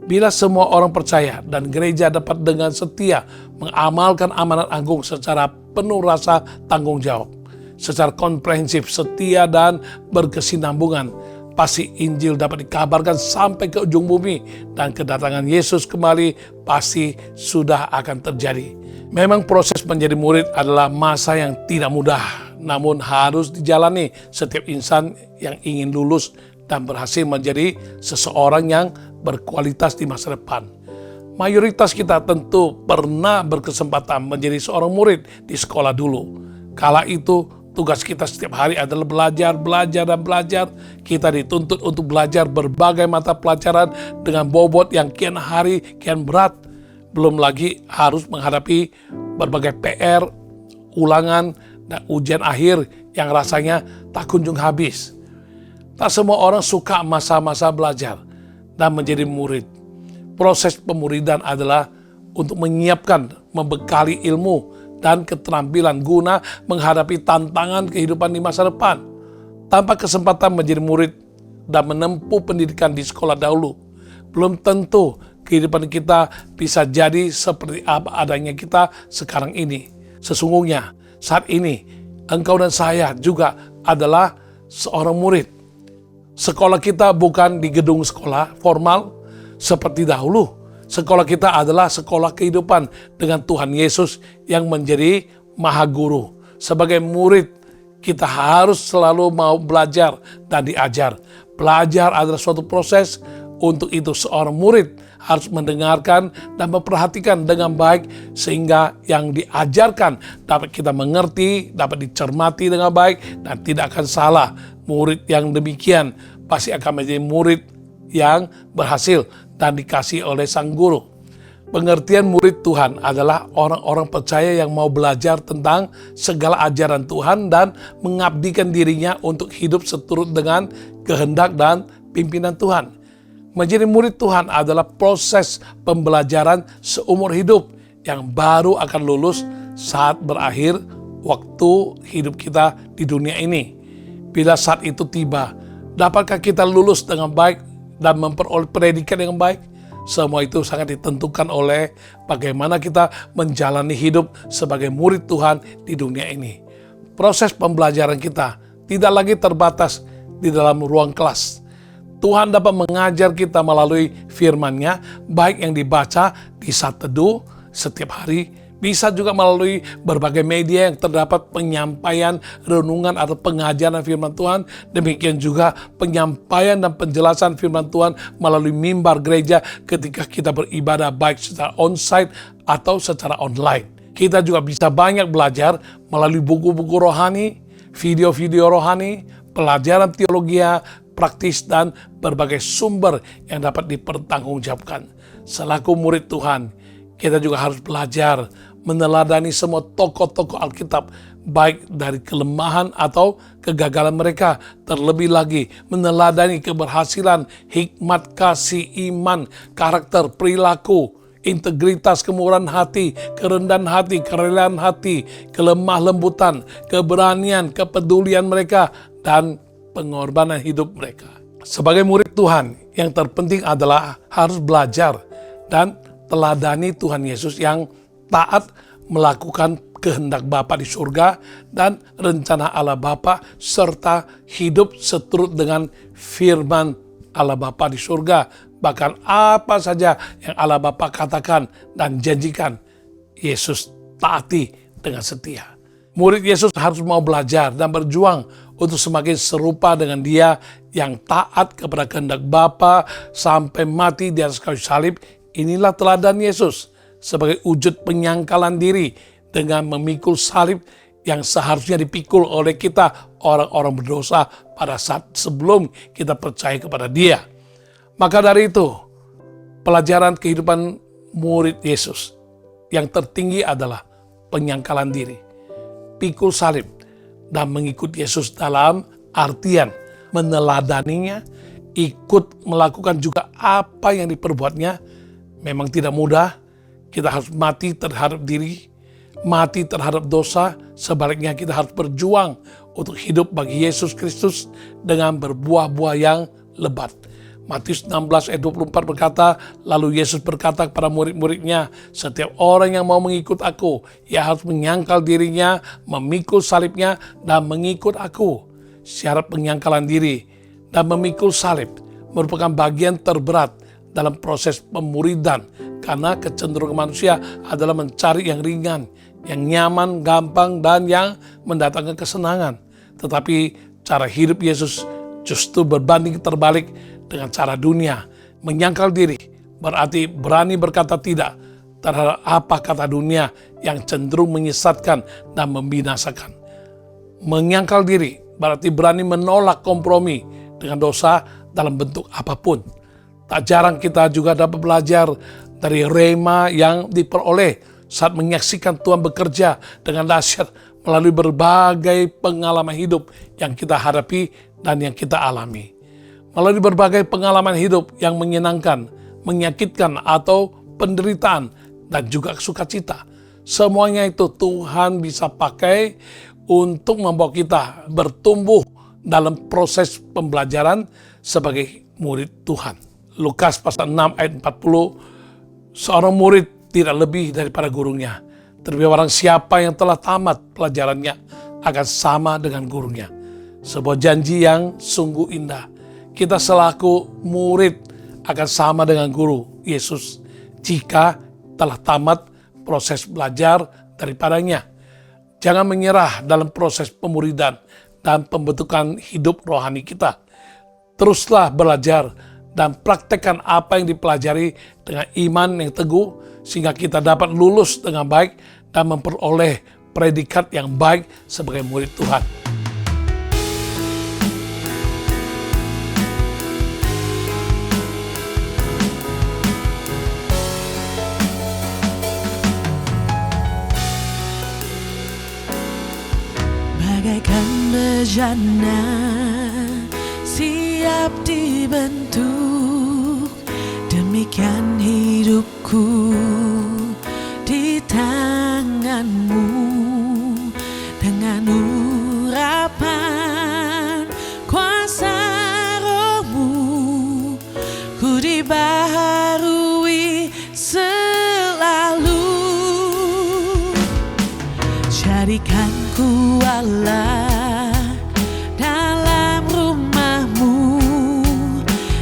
Bila semua orang percaya dan gereja dapat dengan setia mengamalkan amanat agung secara penuh rasa tanggung jawab, secara komprehensif, setia, dan berkesinambungan, pasti Injil dapat dikabarkan sampai ke ujung bumi dan kedatangan Yesus kembali pasti sudah akan terjadi. Memang proses menjadi murid adalah masa yang tidak mudah, namun harus dijalani setiap insan yang ingin lulus dan berhasil menjadi seseorang yang berkualitas di masa depan. Mayoritas kita tentu pernah berkesempatan menjadi seorang murid di sekolah dulu. Kala itu tugas kita setiap hari adalah belajar, dan belajar. Kita dituntut untuk belajar berbagai mata pelajaran dengan bobot yang kian hari kian berat. Belum lagi harus menghadapi berbagai PR, ulangan, dan ujian akhir yang rasanya tak kunjung habis. Tak semua orang suka masa-masa belajar dan menjadi murid. Proses pemuridan adalah untuk menyiapkan, membekali ilmu dan keterampilan guna menghadapi tantangan kehidupan di masa depan. Tanpa kesempatan menjadi murid dan menempuh pendidikan di sekolah dahulu, belum tentu kehidupan kita bisa jadi seperti apa adanya kita sekarang ini. Sesungguhnya saat ini engkau dan saya juga adalah seorang murid. Sekolah kita bukan di gedung sekolah formal seperti dahulu. Sekolah kita adalah sekolah kehidupan dengan Tuhan Yesus yang menjadi Maha Guru. Sebagai murid, kita harus selalu mau belajar dan diajar. Belajar adalah suatu proses. Untuk itu seorang murid harus mendengarkan dan memperhatikan dengan baik sehingga yang diajarkan dapat kita mengerti, dapat dicermati dengan baik dan tidak akan salah. Murid yang demikian pasti akan menjadi murid yang berhasil dan dikasihi oleh sang guru. Pengertian murid Tuhan adalah orang-orang percaya yang mau belajar tentang segala ajaran Tuhan dan mengabdikan dirinya untuk hidup seturut dengan kehendak dan pimpinan Tuhan. Menjadi murid Tuhan adalah proses pembelajaran seumur hidup yang baru akan lulus saat berakhir waktu hidup kita di dunia ini. Bila saat itu tiba, dapatkah kita lulus dengan baik dan memperoleh predikat yang baik? Semua itu sangat ditentukan oleh bagaimana kita menjalani hidup sebagai murid Tuhan di dunia ini. Proses pembelajaran kita tidak lagi terbatas di dalam ruang kelas. Tuhan dapat mengajar kita melalui firman-Nya, baik yang dibaca di saat teduh setiap hari, bisa juga melalui berbagai media yang terdapat penyampaian, renungan atau pengajaran firman Tuhan. Demikian juga penyampaian dan penjelasan firman Tuhan melalui mimbar gereja ketika kita beribadah baik secara onsite atau secara online. Kita juga bisa banyak belajar melalui buku-buku rohani, video-video rohani, pelajaran teologi praktis dan berbagai sumber yang dapat dipertanggungjawabkan. Selaku murid Tuhan, kita juga harus belajar meneladani semua tokoh-tokoh Alkitab, baik dari kelemahan atau kegagalan mereka. Terlebih lagi meneladani keberhasilan, hikmat, kasih, iman, karakter, perilaku, integritas, kemurahan hati, kerendahan hati, kerelaan hati, kelemah lembutan, keberanian, kepedulian mereka, dan pengorbanan hidup mereka. Sebagai murid Tuhan, yang terpenting adalah harus belajar dan teladani Tuhan Yesus yang taat melakukan kehendak Bapa di surga dan rencana Allah Bapa, serta hidup seturut dengan firman Allah Bapa di surga. Bahkan apa saja yang Allah Bapa katakan dan janjikan, Yesus taati dengan setia. Murid Yesus harus mau belajar dan berjuang untuk semakin serupa dengan Dia yang taat kepada kehendak Bapa sampai mati di atas kayu salib. Inilah teladan Yesus sebagai wujud penyangkalan diri dengan memikul salib yang seharusnya dipikul oleh kita orang-orang berdosa pada saat sebelum kita percaya kepada Dia. Maka dari itu, pelajaran kehidupan murid Yesus yang tertinggi adalah penyangkalan diri, pikul salib, dan mengikut Yesus dalam artian meneladaninya, ikut melakukan juga apa yang diperbuatnya. Memang tidak mudah, kita harus mati terhadap diri, mati terhadap dosa. Sebaliknya kita harus berjuang untuk hidup bagi Yesus Kristus dengan berbuah-buah yang lebat. Matius 16 ayat 24 berkata, lalu Yesus berkata kepada murid-muridnya, setiap orang yang mau mengikut aku, ia harus menyangkal dirinya, memikul salibnya, dan mengikut aku. Syarat penyangkalan diri dan memikul salib merupakan bagian terberat dalam proses pemuridan, karena kecenderungan manusia adalah mencari yang ringan, yang nyaman, gampang, dan yang mendatangkan kesenangan. Tetapi cara hidup Yesus justru berbanding terbalik dengan cara dunia. Menyangkal diri berarti berani berkata tidak terhadap apa kata dunia yang cenderung menyesatkan dan membinasakan. Menyangkal diri berarti berani menolak kompromi dengan dosa dalam bentuk apapun. Tak jarang kita juga dapat belajar dari rema yang diperoleh saat menyaksikan Tuhan bekerja dengan dahsyat melalui berbagai pengalaman hidup yang kita hadapi dan yang kita alami. Melalui berbagai pengalaman hidup yang menyenangkan, menyakitkan, atau penderitaan, dan juga sukacita. Semuanya itu Tuhan bisa pakai untuk membawa kita bertumbuh dalam proses pembelajaran sebagai murid Tuhan. Lukas pasal 6 ayat 40, seorang murid tidak lebih daripada gurunya. Tetapi barang siapa yang telah tamat pelajarannya akan sama dengan gurunya. Sebuah janji yang sungguh indah. Kita selaku murid akan sama dengan guru Yesus jika telah tamat proses belajar daripadanya. Jangan menyerah dalam proses pemuridan dan pembentukan hidup rohani kita. Teruslah belajar dan praktekkan apa yang dipelajari dengan iman yang teguh, sehingga kita dapat lulus dengan baik dan memperoleh predikat yang baik sebagai murid Tuhan. Bagaikan bejana siap dibentuk, demikian hidupku di tanganmu. Dengan urapan kuasa rohmu, ku dibaharui selalu. Jadikan ku Allah dalam rumahmu,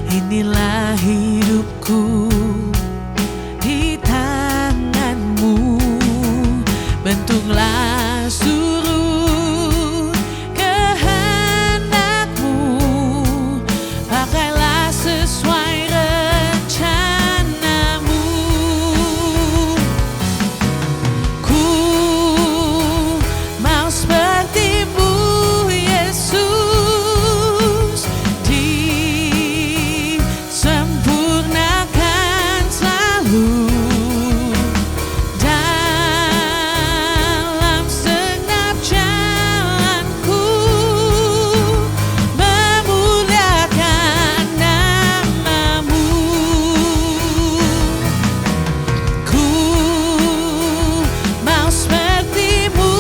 inilah hidupku di tanganmu. Bentuklah surut kehendakmu, pakailah sesuai rencanamu. Ku mau seperti-Mu Yesus, disempurnakan selalu dalam segenap jalanku, memuliakan nama-Mu. Ku mau seperti-Mu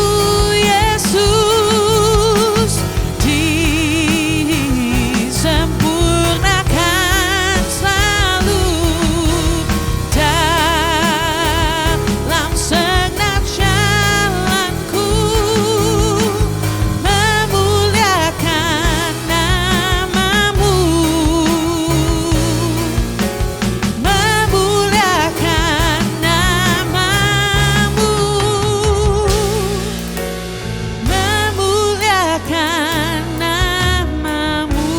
Yesus, disempurnakan selalu dalam segenap jalanku, memuliakan nama-Mu, memuliakan nama-Mu, memuliakan nama-Mu.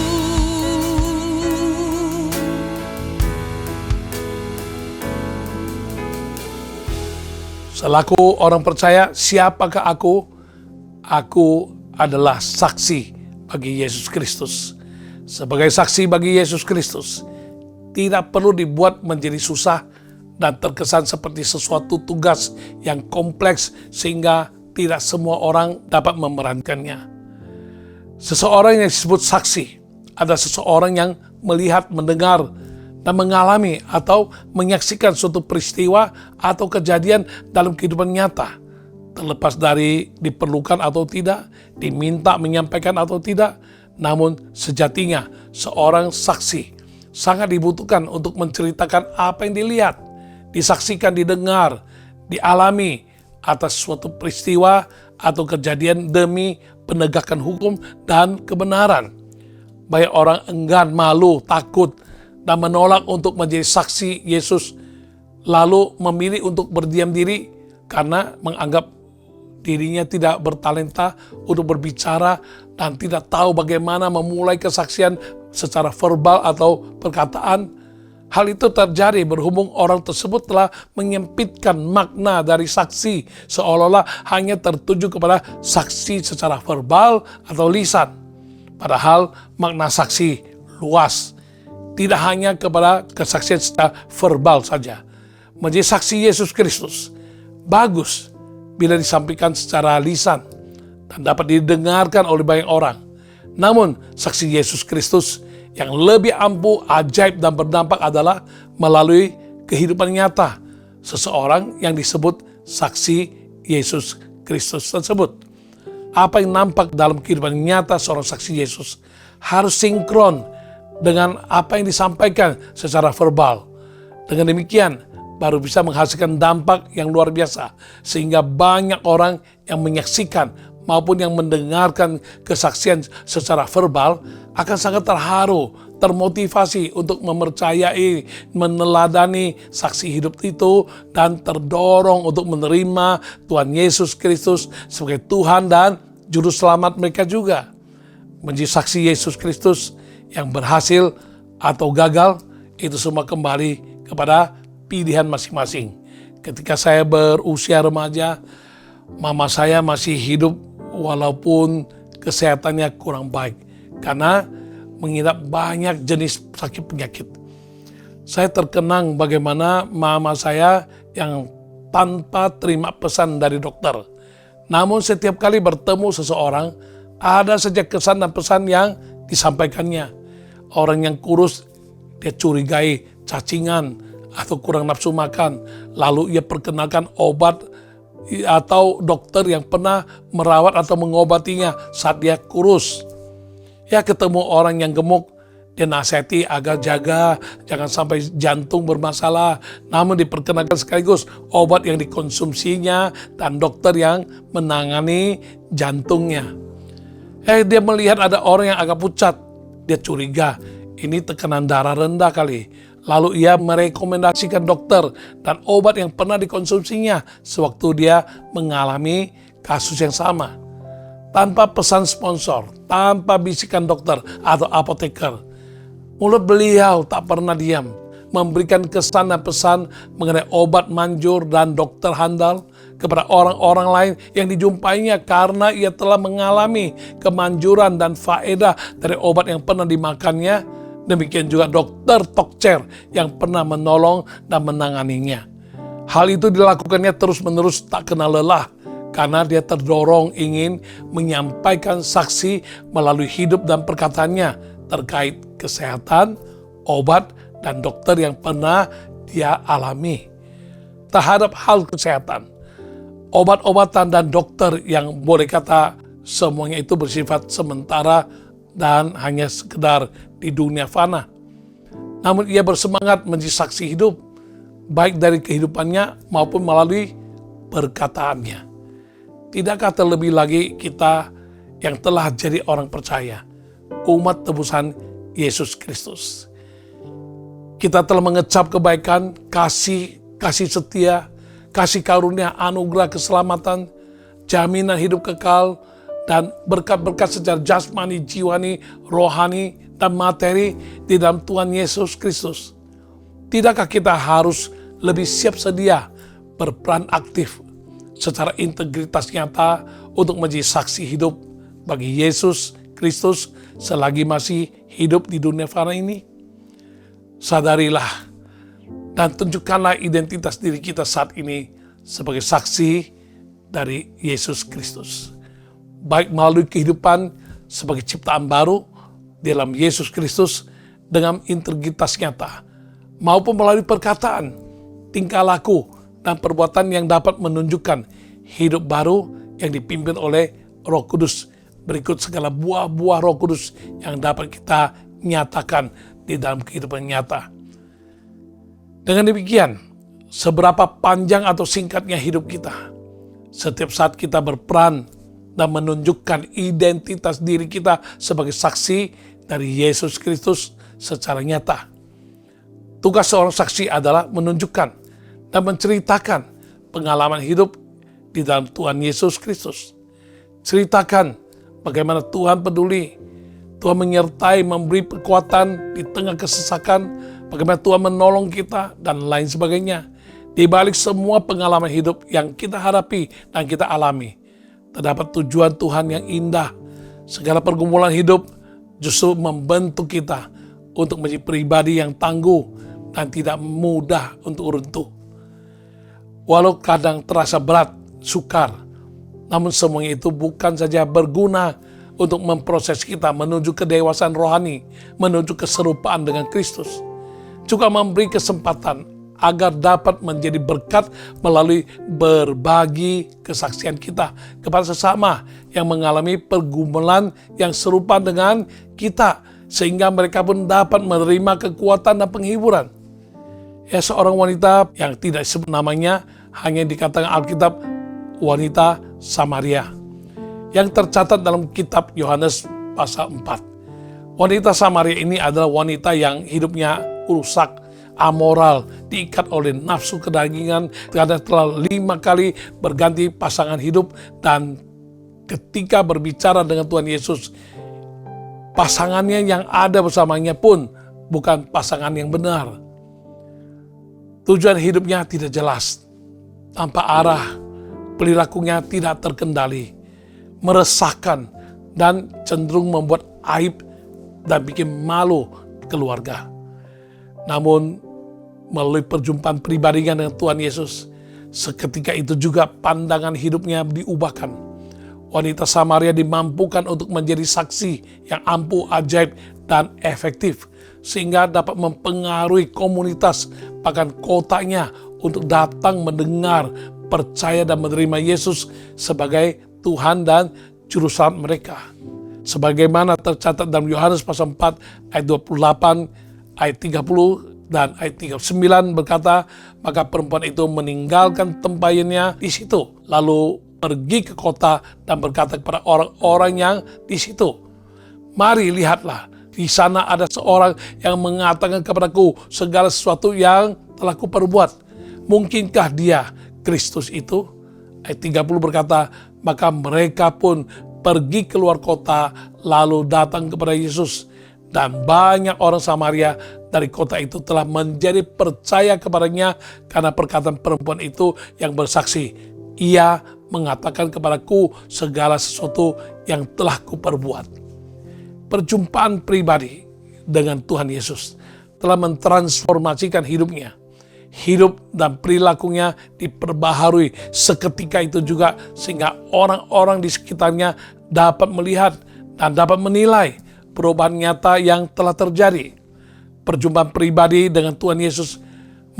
Selaku orang percaya, siapakah aku? Aku adalah saksi bagi Yesus Kristus. Sebagai saksi bagi Yesus Kristus, tidak perlu dibuat menjadi susah dan terkesan seperti sesuatu tugas yang kompleks sehingga tidak semua orang dapat memerankannya. Seseorang yang disebut saksi adalah seseorang yang melihat, mendengar, dan mengalami atau menyaksikan suatu peristiwa atau kejadian dalam kehidupan nyata. Terlepas dari diperlukan atau tidak, diminta menyampaikan atau tidak, namun sejatinya seorang saksi sangat dibutuhkan untuk menceritakan apa yang dilihat, disaksikan, didengar, dialami atas suatu peristiwa atau kejadian demi penegakan hukum dan kebenaran. Banyak orang enggan, malu, takut, dan menolak untuk menjadi saksi Yesus, lalu memilih untuk berdiam diri karena menganggap dirinya tidak bertalenta untuk berbicara dan tidak tahu bagaimana memulai kesaksian secara verbal atau perkataan. Hal itu terjadi berhubung orang tersebut telah menyempitkan makna dari saksi, seolah-olah hanya tertuju kepada saksi secara verbal atau lisan. Padahal makna saksi luas, tidak hanya kepada kesaksian secara verbal saja. Menjadi saksi Yesus Kristus bagus bila disampaikan secara lisan dan dapat didengarkan oleh banyak orang. Namun, saksi Yesus Kristus yang lebih ampuh, ajaib, dan berdampak adalah melalui kehidupan nyata seseorang yang disebut saksi Yesus Kristus tersebut. Apa yang nampak dalam kehidupan nyata seorang saksi Yesus harus sinkron dengan apa yang disampaikan secara verbal. Dengan demikian, baru bisa menghasilkan dampak yang luar biasa, sehingga banyak orang yang menyaksikan maupun yang mendengarkan kesaksian secara verbal akan sangat terharu, termotivasi untuk mempercayai, meneladani saksi hidup itu, dan terdorong untuk menerima Tuhan Yesus Kristus sebagai Tuhan dan Juru Selamat mereka juga. Menjadi saksi Yesus Kristus yang berhasil atau gagal, itu semua kembali kepada pilihan masing-masing. Ketika saya berusia remaja, mama saya masih hidup walaupun kesehatannya kurang baik karena mengidap banyak jenis sakit penyakit. Saya terkenang bagaimana mama saya yang tanpa terima pesan dari dokter. Namun setiap kali bertemu seseorang, ada saja kesan dan pesan yang disampaikannya. Orang yang kurus, dia curigai cacingan atau kurang nafsu makan. Lalu ia perkenalkan obat atau dokter yang pernah merawat atau mengobatinya saat dia kurus. Ya, ketemu orang yang gemuk, dia nasihati agar jaga jangan sampai jantung bermasalah. Namun diperkenalkan sekaligus obat yang dikonsumsinya dan dokter yang menangani jantungnya. Dia melihat ada orang yang agak pucat. Dia curiga, ini tekanan darah rendah kali. Lalu ia merekomendasikan dokter dan obat yang pernah dikonsumsinya sewaktu dia mengalami kasus yang sama. Tanpa pesan sponsor, tanpa bisikan dokter atau apoteker, mulut beliau tak pernah diam, memberikan kesan dan pesan mengenai obat manjur dan dokter handal kepada orang-orang lain yang dijumpainya karena ia telah mengalami kemanjuran dan faedah dari obat yang pernah dimakannya. Demikian juga dokter Tokcer yang pernah menolong dan menanganinya. Hal itu dilakukannya terus-menerus tak kenal lelah karena dia terdorong ingin menyampaikan saksi melalui hidup dan perkataannya terkait kesehatan, obat, dan dokter yang pernah dia alami. Terhadap hal kesehatan, obat-obatan dan dokter yang boleh kata semuanya itu bersifat sementara dan hanya sekedar di dunia fana. Namun ia bersemangat menjadi saksi hidup, baik dari kehidupannya maupun melalui perkataannya. Tidakkah terlebih lagi kita yang telah jadi orang percaya, umat tebusan Yesus Kristus. Kita telah mengecap kebaikan, kasih setia, kasih karunia, anugerah keselamatan, jaminan hidup kekal, dan berkat-berkat secara jasmani, jiwani, rohani, dan materi di dalam Tuhan Yesus Kristus. Tidakkah kita harus lebih siap sedia berperan aktif secara integritas nyata untuk menjadi saksi hidup bagi Yesus Kristus selagi masih hidup di dunia fana ini? Sadarilah dan tunjukkanlah identitas diri kita saat ini sebagai saksi dari Yesus Kristus. Baik melalui kehidupan sebagai ciptaan baru dalam Yesus Kristus dengan integritas nyata, maupun melalui perkataan, tingkah laku, dan perbuatan yang dapat menunjukkan hidup baru yang dipimpin oleh Roh Kudus. Berikut segala buah-buah Roh Kudus yang dapat kita nyatakan di dalam kehidupan nyata. Dengan demikian, seberapa panjang atau singkatnya hidup kita, setiap saat kita berperan dan menunjukkan identitas diri kita sebagai saksi dari Yesus Kristus secara nyata. Tugas seorang saksi adalah menunjukkan dan menceritakan pengalaman hidup di dalam Tuhan Yesus Kristus. Ceritakan bagaimana Tuhan peduli, Tuhan menyertai, memberi kekuatan di tengah kesesakan, bagaimana Tuhan menolong kita, dan lain sebagainya. Di balik semua pengalaman hidup yang kita hadapi dan kita alami, terdapat tujuan Tuhan yang indah. Segala pergumulan hidup justru membentuk kita untuk menjadi pribadi yang tangguh dan tidak mudah untuk runtuh. Walau kadang terasa berat, sukar, namun semuanya itu bukan saja berguna untuk memproses kita menuju kedewasaan rohani, menuju keserupaan dengan Kristus, juga memberi kesempatan agar dapat menjadi berkat melalui berbagi kesaksian kita kepada sesama yang mengalami pergumulan yang serupa dengan kita, sehingga mereka pun dapat menerima kekuatan dan penghiburan. Ya, seorang wanita yang tidak disebut namanya, hanya dikatakan Alkitab wanita Samaria, yang tercatat dalam kitab Yohanes pasal 4. Wanita Samaria ini adalah wanita yang hidupnya rusak, amoral, diikat oleh nafsu kedagingan, karena telah 5 kali berganti pasangan hidup, dan ketika berbicara dengan Tuhan Yesus, pasangannya yang ada bersamanya pun bukan pasangan yang benar. Tujuan hidupnya tidak jelas, tanpa arah, perilakunya tidak terkendali, meresahkan, dan cenderung membuat aib dan bikin malu keluarga. Namun, melalui perjumpaan pribadinya dengan Tuhan Yesus, seketika itu juga pandangan hidupnya diubahkan. Wanita Samaria dimampukan untuk menjadi saksi yang ampuh, ajaib, dan efektif, sehingga dapat mempengaruhi komunitas, bahkan kotanya, untuk datang mendengar, percaya, dan menerima Yesus sebagai Tuhan dan Juru Selamat mereka. Sebagaimana tercatat dalam Yohanes pasal 4 ayat 28, ayat 30, dan ayat 39 berkata, maka perempuan itu meninggalkan tempayannya di situ, lalu pergi ke kota dan berkata kepada orang-orang yang di situ, mari lihatlah, di sana ada seorang yang mengatakan kepadaku segala sesuatu yang telah kuperbuat. Mungkinkah dia Kristus itu? Ayat 30 berkata, maka mereka pun pergi keluar kota lalu datang kepada Yesus, dan banyak orang Samaria dari kota itu telah menjadi percaya kepadanya karena perkataan perempuan itu yang bersaksi, ia mengatakan kepadaku segala sesuatu yang telah kuperbuat. Perjumpaan pribadi dengan Tuhan Yesus telah mentransformasikan hidupnya. Hidup dan perilakunya diperbaharui seketika itu juga, sehingga orang-orang di sekitarnya dapat melihat dan dapat menilai perubahan nyata yang telah terjadi. Perjumpaan pribadi dengan Tuhan Yesus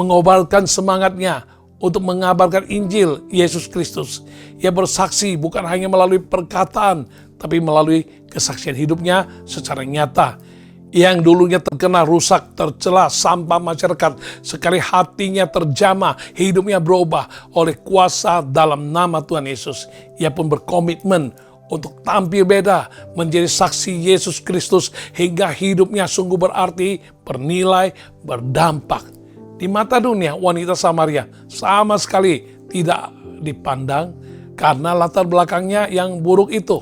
mengobarkan semangatnya untuk mengabarkan Injil Yesus Kristus. Ia bersaksi bukan hanya melalui perkataan, tapi melalui kesaksian hidupnya secara nyata. Yang dulunya terkena rusak, tercela, sampah masyarakat, sekali hatinya terjamah, hidupnya berubah oleh kuasa dalam nama Tuhan Yesus. Ia pun berkomitmen untuk tampil beda, menjadi saksi Yesus Kristus, hingga hidupnya sungguh berarti, bernilai, berdampak. Di mata dunia, wanita Samaria sama sekali tidak dipandang karena latar belakangnya yang buruk itu.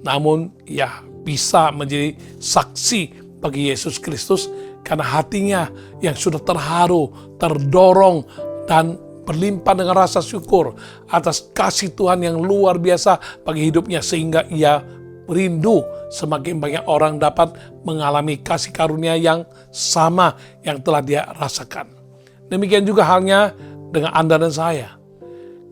Namun, ia bisa menjadi saksi bagi Yesus Kristus karena hatinya yang sudah terharu, terdorong, dan berlimpah dengan rasa syukur atas kasih Tuhan yang luar biasa bagi hidupnya, sehingga ia rindu semakin banyak orang dapat mengalami kasih karunia yang sama yang telah dia rasakan. Demikian juga halnya dengan Anda dan saya.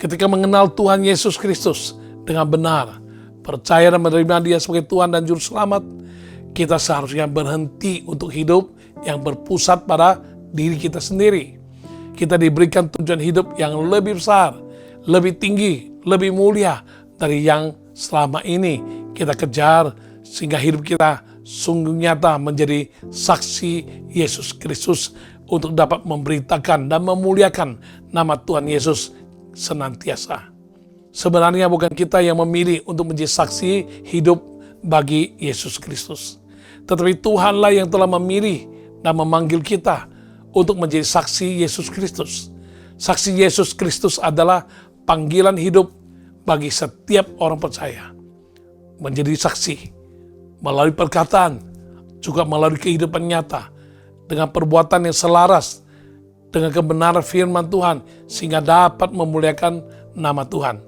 Ketika mengenal Tuhan Yesus Kristus dengan benar, percaya dan menerima Dia sebagai Tuhan dan Juru Selamat, kita seharusnya berhenti untuk hidup yang berpusat pada diri kita sendiri. Kita diberikan tujuan hidup yang lebih besar, lebih tinggi, lebih mulia dari yang selama ini kita kejar, sehingga hidup kita sungguh nyata menjadi saksi Yesus Kristus untuk dapat memberitakan dan memuliakan nama Tuhan Yesus senantiasa. Sebenarnya bukan kita yang memilih untuk menjadi saksi hidup bagi Yesus Kristus, tetapi Tuhanlah yang telah memilih dan memanggil kita untuk menjadi saksi Yesus Kristus. Saksi Yesus Kristus adalah panggilan hidup bagi setiap orang percaya. Menjadi saksi melalui perkataan, juga melalui kehidupan nyata, dengan perbuatan yang selaras dengan kebenaran firman Tuhan, sehingga dapat memuliakan nama Tuhan.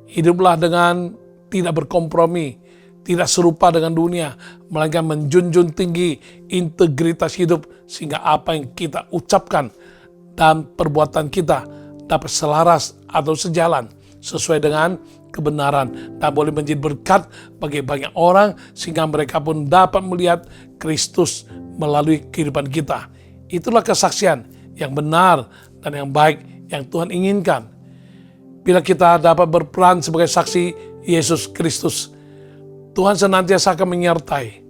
Hiduplah dengan tidak berkompromi, tidak serupa dengan dunia, melainkan menjunjung tinggi integritas hidup, sehingga apa yang kita ucapkan dan perbuatan kita dapat selaras atau sejalan sesuai dengan kebenaran dan boleh menjadi berkat bagi banyak orang, sehingga mereka pun dapat melihat Kristus melalui kehidupan kita. Itulah kesaksian yang benar dan yang baik yang Tuhan inginkan. Bila kita dapat berperan sebagai saksi Yesus Kristus, Tuhan senantiasa akan menyertai.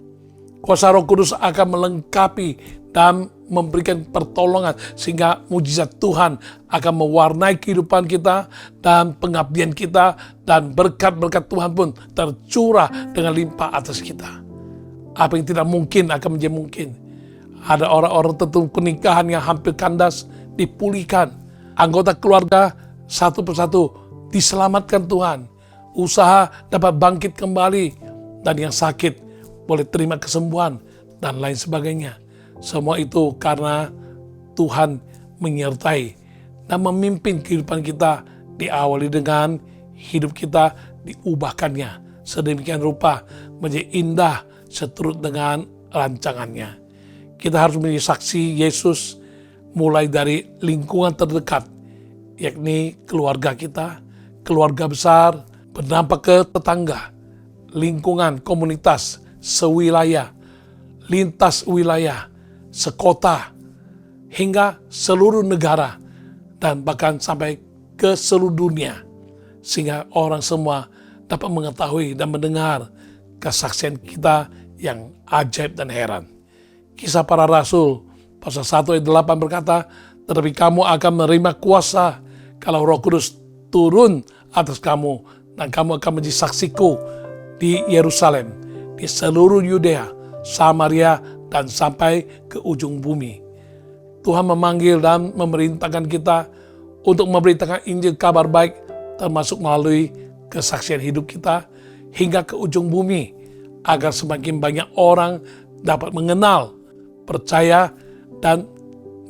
Kuasa Roh Kudus akan melengkapi dan memberikan pertolongan, sehingga mujizat Tuhan akan mewarnai kehidupan kita dan pengabdian kita, dan berkat-berkat Tuhan pun tercurah dengan limpah atas kita. Apa yang tidak mungkin akan menjadi mungkin. Ada orang-orang tertentu pernikahan yang hampir kandas dipulihkan. Anggota keluarga satu persatu diselamatkan Tuhan. Usaha dapat bangkit kembali, dan yang sakit boleh terima kesembuhan dan lain sebagainya. Semua itu karena Tuhan menyertai dan memimpin kehidupan kita, diawali dengan hidup kita diubahkannya sedemikian rupa menjadi indah seturut dengan rancangannya. Kita harus menjadi saksi Yesus mulai dari lingkungan terdekat, yakni keluarga kita, keluarga besar, berdampak ke tetangga, lingkungan komunitas, sewilayah, lintas wilayah, sekota, hingga seluruh negara, dan bahkan sampai ke seluruh dunia, sehingga orang semua dapat mengetahui dan mendengar kesaksian kita yang ajaib dan heran. Kisah Para Rasul pasal 1 ayat 8 berkata, tetapi kamu akan menerima kuasa kalau Roh Kudus turun atas kamu, dan kamu akan menjadi saksiku di Yerusalem, di seluruh Yudea, Samaria, dan sampai ke ujung bumi. Tuhan memanggil dan memerintahkan kita untuk memberitakan Injil kabar baik, termasuk melalui kesaksian hidup kita hingga ke ujung bumi, agar semakin banyak orang dapat mengenal, percaya, dan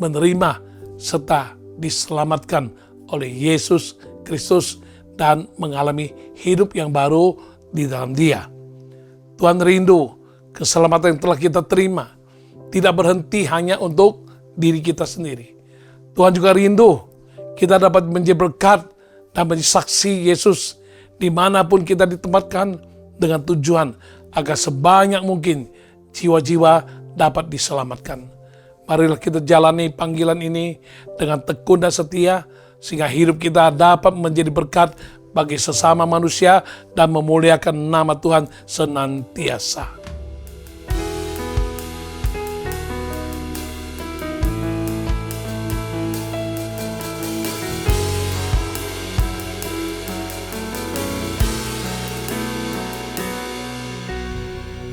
menerima serta diselamatkan oleh Yesus Kristus dan mengalami hidup yang baru di dalam Dia. Tuhan rindu keselamatan yang telah kita terima tidak berhenti hanya untuk diri kita sendiri. Tuhan juga rindu kita dapat menjadi berkat dan menjadi saksi Yesus dimanapun kita ditempatkan, dengan tujuan agar sebanyak mungkin jiwa-jiwa dapat diselamatkan. Marilah kita jalani panggilan ini dengan tekun dan setia, sehingga hidup kita dapat menjadi berkat bagi sesama manusia dan memuliakan nama Tuhan senantiasa.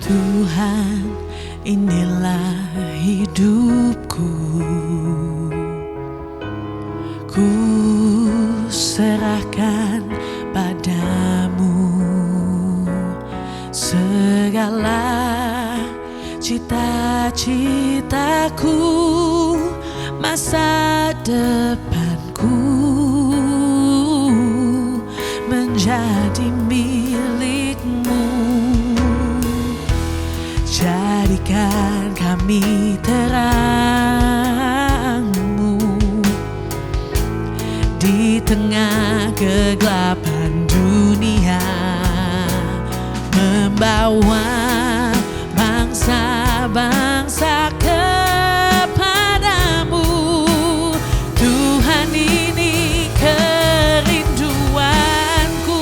Tuhan, inilah hidupku, ku serahkan padamu segala cita-citaku, masa depanku menjadi milikmu. Jadikan kami terangmu di tengah kegelapan dunia, membawa bangsa-bangsa kepadamu. Tuhan, ini kerinduanku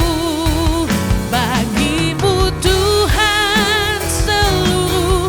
bagimu. Tuhan, seluruh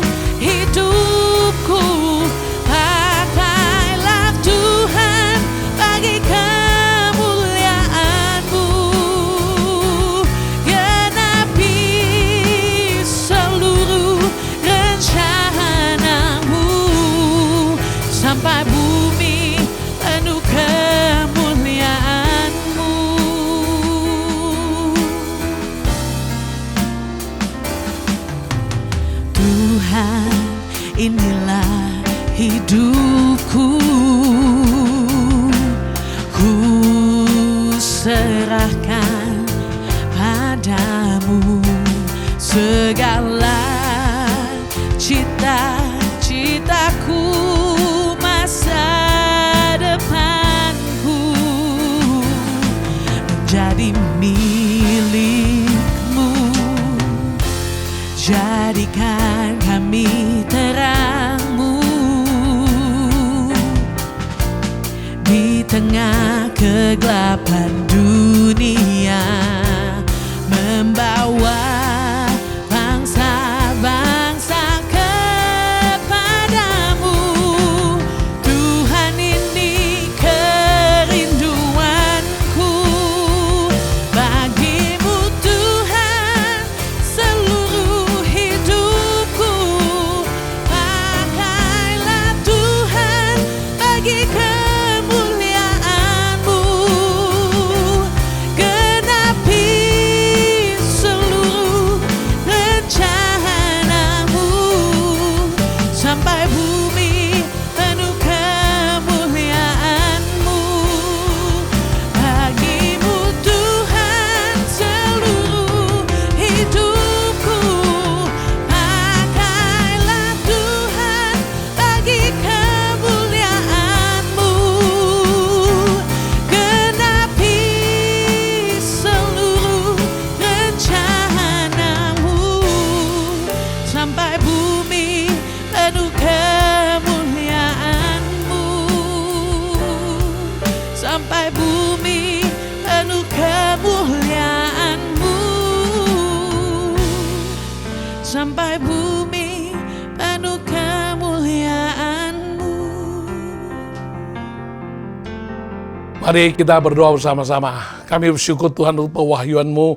serahkan padamu segala cita-citaku, masa depanku menjadi milikmu. Jadikan kami terangmu di tengah kegelapan dunia, membawa bangsa-bangsa kepadamu. Tuhan, ini kerinduanku bagimu Tuhan, seluruh hidupku. Pakailah Tuhan bagi kemuliaan-Mu, genapi seluruh rencana-Mu, sampai bumi penuh kemuliaan-Mu. Bagimu Tuhan, seluruh hidupku. Pakailah Tuhan bagi kemuliaan-Mu, genapi seluruh rencana-Mu, sampai bumi penuh kemuliaan-Mu, sampai bumi penuh kemuliaan-Mu, sampai bumi penuh kemuliaan-Mu. Mari kita berdoa bersama-sama. Kami bersyukur Tuhan untuk pewahyuan-Mu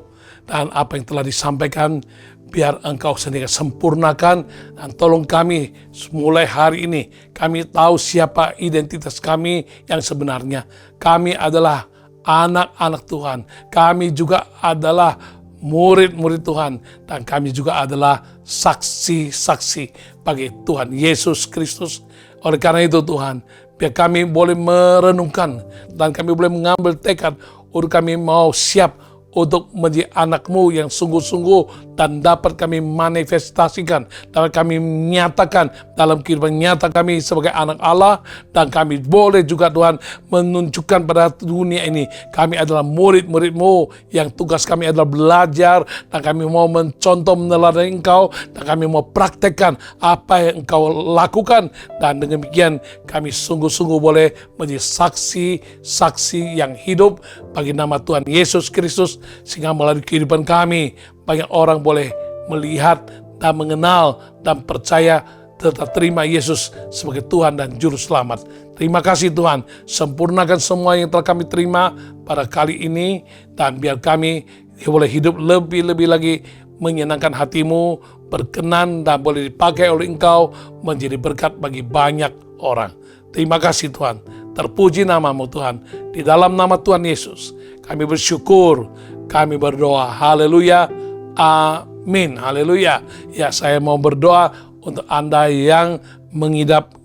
dan apa yang telah disampaikan. Biar Engkau sendiri sempurnakan dan tolong kami mulai hari ini. Kami tahu siapa identitas kami yang sebenarnya. Kami adalah anak-anak Tuhan. Kami juga adalah murid-murid Tuhan. Dan kami juga adalah saksi-saksi bagi Tuhan Yesus Kristus. Oleh karena itu Tuhan, biar kami boleh merenungkan dan kami boleh mengambil tekad untuk kami mau siap untuk menjadi anak-Mu yang sungguh-sungguh dan dapat kami manifestasikan, dapat kami nyatakan dalam kehidupan nyata kami sebagai anak Allah. Dan kami boleh juga Tuhan menunjukkan pada dunia ini kami adalah murid-murid-Mu yang tugas kami adalah belajar, dan kami mau mencontoh meneladani Engkau, dan kami mau praktekkan apa yang Engkau lakukan. Dan dengan demikian kami sungguh-sungguh boleh menjadi saksi-saksi yang hidup bagi nama Tuhan Yesus Kristus, sehingga melalui kehidupan kami banyak orang boleh melihat dan mengenal dan percaya tetap terima Yesus sebagai Tuhan dan Juru Selamat. Terima kasih Tuhan, sempurnakan semua yang telah kami terima pada kali ini, dan biar kami boleh hidup lebih-lebih lagi menyenangkan hati-Mu, berkenan dan boleh dipakai oleh Engkau menjadi berkat bagi banyak orang. Terima kasih Tuhan, terpuji nama-Mu Tuhan. Di dalam nama Tuhan Yesus kami bersyukur, kami berdoa. Haleluya, amin, haleluya. Ya, saya mau berdoa untuk Anda yang mengidap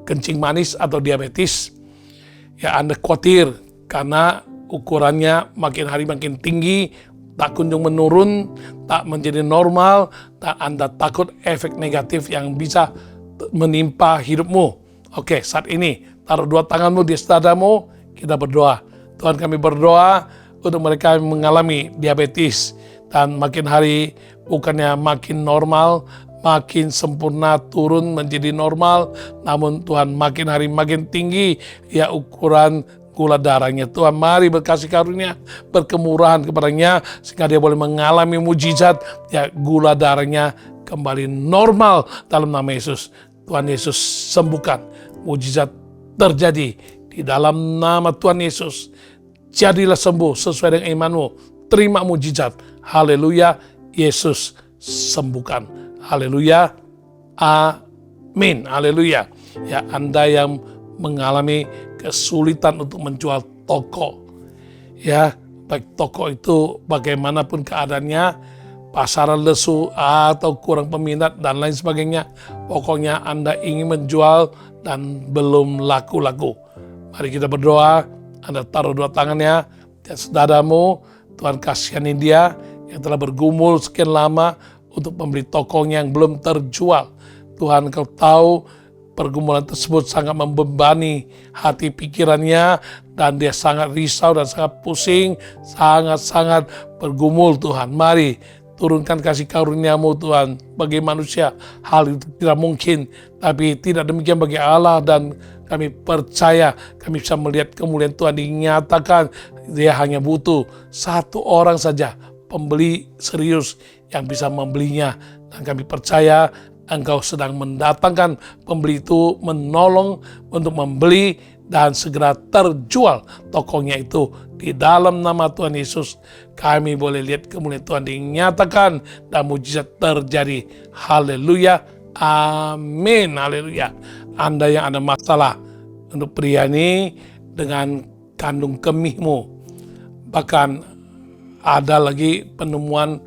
kencing manis atau diabetes. Ya, Anda khawatir karena ukurannya makin hari makin tinggi, tak kunjung menurun, tak menjadi normal, dan Anda takut efek negatif yang bisa menimpa hidupmu. Oke, saat ini taruh dua tanganmu di dadamu, kita berdoa. Tuhan, kami berdoa untuk mereka yang mengalami diabetes dan makin hari bukannya makin normal, makin sempurna turun menjadi normal, namun Tuhan makin hari makin tinggi ya ukuran gula darahnya. Tuhan, mari berkasih karunia, berkemurahan kepadanya sehingga dia boleh mengalami mujizat ya, gula darahnya kembali normal dalam nama Yesus. Tuhan Yesus sembuhkan, mujizat terjadi di dalam nama Tuhan Yesus. Jadilah sembuh sesuai dengan imanmu. Terima mujizat. Haleluya. Yesus sembuhkan. Haleluya. Amin. Haleluya. Ya, Anda yang mengalami kesulitan untuk menjual toko. Ya, baik toko itu bagaimanapun keadaannya, pasaran lesu atau kurang peminat dan lain sebagainya. Pokoknya Anda ingin menjual dan belum laku-laku. Mari kita berdoa. Anda taruh dua tangannya di Saudaramu, Tuhan kasihani dia yang telah bergumul sekian lama untuk membeli tokonya yang belum terjual. Tuhan, Engkau tahu pergumulan tersebut sangat membebani hati pikirannya, dan dia sangat risau dan sangat pusing, sangat-sangat bergumul. Tuhan, mari turunkan kasih karunia-Mu Tuhan. Bagi manusia hal itu tidak mungkin, tapi tidak demikian bagi Allah, dan kami percaya kami bisa melihat kemuliaan Tuhan dinyatakan. Dia hanya butuh satu orang saja, pembeli serius yang bisa membelinya, dan kami percaya Engkau sedang mendatangkan pembeli itu, menolong untuk membeli dan segera terjual tokonya itu. Di dalam nama Tuhan Yesus kami boleh lihat kemuliaan Tuhan dinyatakan dan mujizat terjadi. Haleluya, amin, haleluya. Anda yang ada masalah untuk pria ini dengan kandung kemihmu, bahkan ada lagi penemuan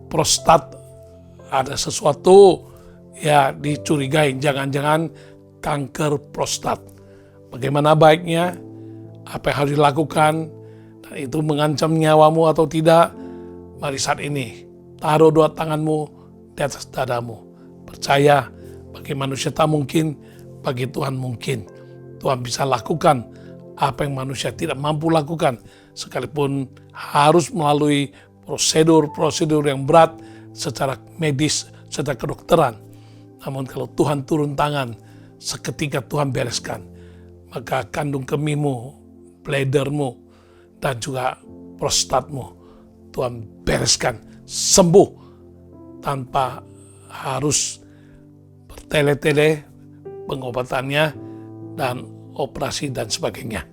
prostat, ada sesuatu ya dicurigai, jangan-jangan kanker prostat. Bagaimana baiknya? Apa yang harus dilakukan? Dan itu mengancam nyawamu atau tidak? Mari saat ini taruh dua tanganmu di atas dadamu. Percaya, bagi manusia tak mungkin, bagi Tuhan mungkin. Tuhan bisa lakukan apa yang manusia tidak mampu lakukan, sekalipun harus melalui prosedur-prosedur yang berat secara medis, secara kedokteran. Namun kalau Tuhan turun tangan, seketika Tuhan bereskan. Maka kandung kemihmu, bladermu, dan juga prostatmu, Tuhan bereskan, sembuh tanpa harus bertele-tele pengobatannya dan operasi dan sebagainya.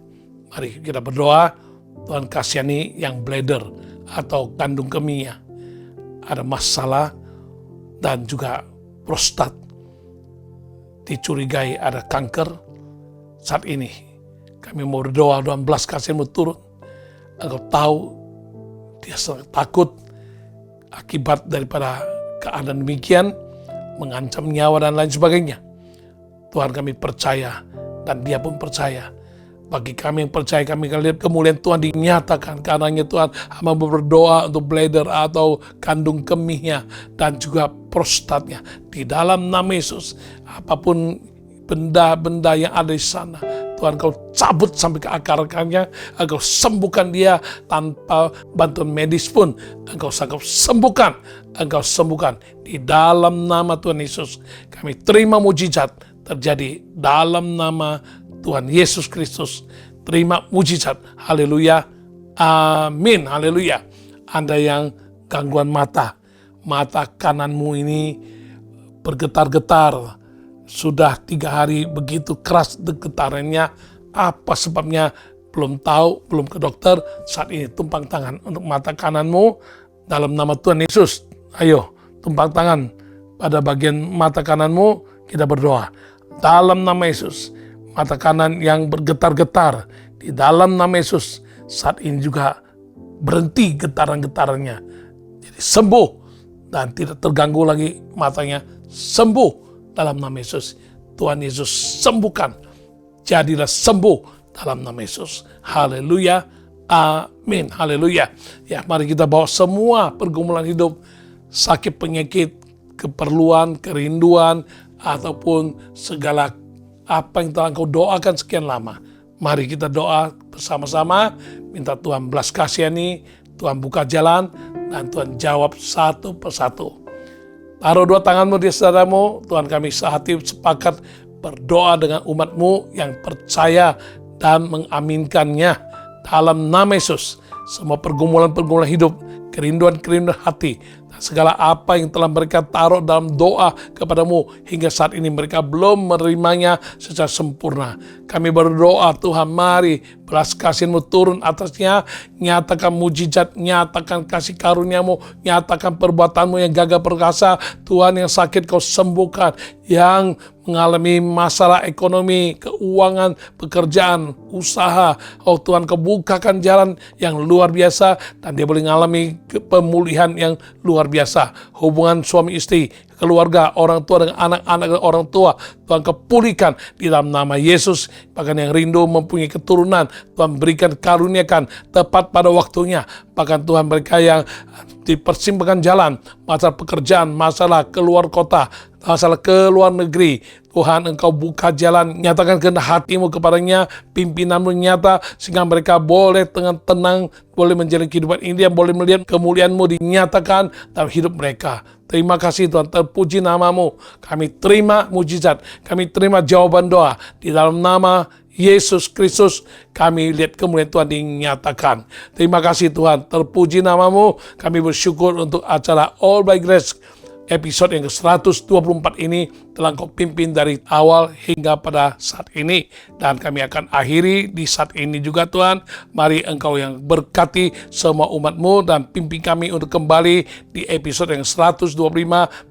Mari kita berdoa. Tuhan kasihani yang bladder atau kandung kemihnya ada masalah, dan juga prostat dicurigai ada kanker. Saat ini kami mau berdoa, Tuhan belas kasih-Mu turun. Engkau tahu dia sangat takut akibat daripada keadaan demikian, mengancam nyawa dan lain sebagainya. Tuhan, kami percaya, dan dia pun percaya. Bagi kami yang percaya, kami akan lihat kemuliaan Tuhan dinyatakan. Karenanya Tuhan, hamba berdoa untuk bladder atau kandung kemihnya dan juga prostatnya. Di dalam nama Yesus, apapun benda-benda yang ada di sana, Tuhan, Kau cabut sampai ke akar-akarnya. Engkau sembuhkan dia tanpa bantuan medis pun. Engkau sanggup sembuhkan. Engkau sembuhkan. Di dalam nama Tuhan Yesus, kami terima mujizat terjadi dalam nama Tuhan Yesus Kristus. Terima mujizat. Haleluya. Amin. Haleluya. Anda yang gangguan mata kananmu ini bergetar-getar. Sudah 3 hari begitu keras getarannya. Apa sebabnya? Belum tahu, belum ke dokter. Saat ini tumpang tangan untuk mata kananmu dalam nama Tuhan Yesus. Ayo, tumpang tangan pada bagian mata kananmu. Kita berdoa. Dalam nama Yesus, mata kanan yang bergetar-getar, di dalam nama Yesus, saat ini juga berhenti getaran-getarannya. Jadi sembuh dan tidak terganggu lagi matanya. Sembuh dalam nama Yesus. Tuhan Yesus sembuhkan. Jadilah sembuh dalam nama Yesus. Haleluya. Amin. Haleluya. Ya, mari kita bawa semua pergumulan hidup, sakit, penyakit, keperluan, kerinduan, ataupun segala apa yang telah Engkau doakan sekian lama. Mari kita doa bersama-sama, minta Tuhan belas kasihani, Tuhan buka jalan, dan Tuhan jawab satu persatu. Taruh dua tanganmu di saudaramu. Tuhan, kami sehati sepakat berdoa dengan umat-Mu yang percaya dan mengaminkannya. Dalam nama Yesus, semua pergumulan-pergumulan hidup, kerinduan-kerinduan hati, dan segala apa yang telah mereka taruh dalam doa kepadamu hingga saat ini mereka belum menerimanya secara sempurna. Kami berdoa, Tuhan, mari belas kasih-Mu turun atasnya, nyatakan mujizat, nyatakan kasih karunia-Mu, nyatakan perbuatan-Mu yang gagah perkasa. Tuhan, yang sakit Kau sembuhkan, yang mengalami masalah ekonomi, keuangan, pekerjaan, usaha, oh Tuhan, Kau bukakan jalan yang luar biasa, dan dia boleh mengalami pemulihan yang luar luar biasa. Hubungan suami istri, keluarga, orang tua dengan anak-anak dan orang tua, Tuhan kepulihkan di dalam nama Yesus. Bahkan yang rindu mempunyai keturunan, Tuhan berikan, karuniakan tepat pada waktunya. Bahkan Tuhan, mereka yang di persimpangan jalan, masalah pekerjaan, masalah keluar kota, masalah ke luar negeri, Tuhan Engkau buka jalan, nyatakan kehendak hatimu kepadanya, pimpinanmu nyata, sehingga mereka boleh dengan tenang, boleh menjalani kehidupan ini, yang boleh melihat kemuliaan-Mu dinyatakan dalam hidup mereka. Terima kasih Tuhan, terpuji namamu. Kami terima mujizat, kami terima jawaban doa. Di dalam nama Yesus Kristus, kami lihat kemuliaan Tuhan dinyatakan. Terima kasih Tuhan, terpuji namamu. Kami bersyukur untuk acara All by Grace episode yang ke-124 ini telah Kau pimpin dari awal hingga pada saat ini. Dan kami akan akhiri di saat ini juga Tuhan. Mari Engkau yang berkati semua umat-Mu dan pimpin kami untuk kembali di episode yang 125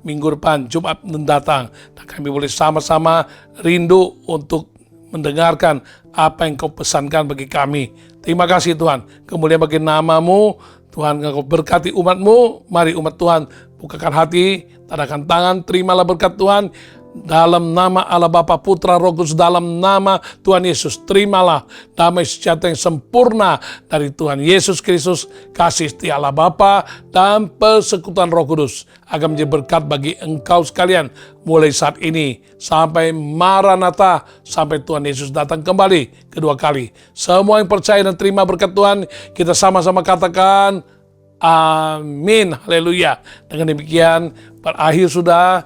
minggu depan, Jumat mendatang. Dan kami boleh sama-sama rindu untuk mendengarkan apa yang Kau pesankan bagi kami. Terima kasih Tuhan. Kemuliaan bagi namamu. Tuhan, Engkau berkati umat-Mu. Mari umat Tuhan bukakan hati, tadakan tangan, terimalah berkat Tuhan. Dalam nama Allah Bapa, Putra, Roh Kudus, dalam nama Tuhan Yesus, terimalah damai sejahtera yang sempurna dari Tuhan Yesus Kristus, kasih setia Allah Bapa dan persekutuan Roh Kudus akan menjadi berkat bagi engkau sekalian mulai saat ini sampai Maranatha, sampai Tuhan Yesus datang kembali kedua kali. Semua yang percaya dan terima berkat Tuhan, kita sama-sama katakan amin, haleluya. Dengan demikian berakhir sudah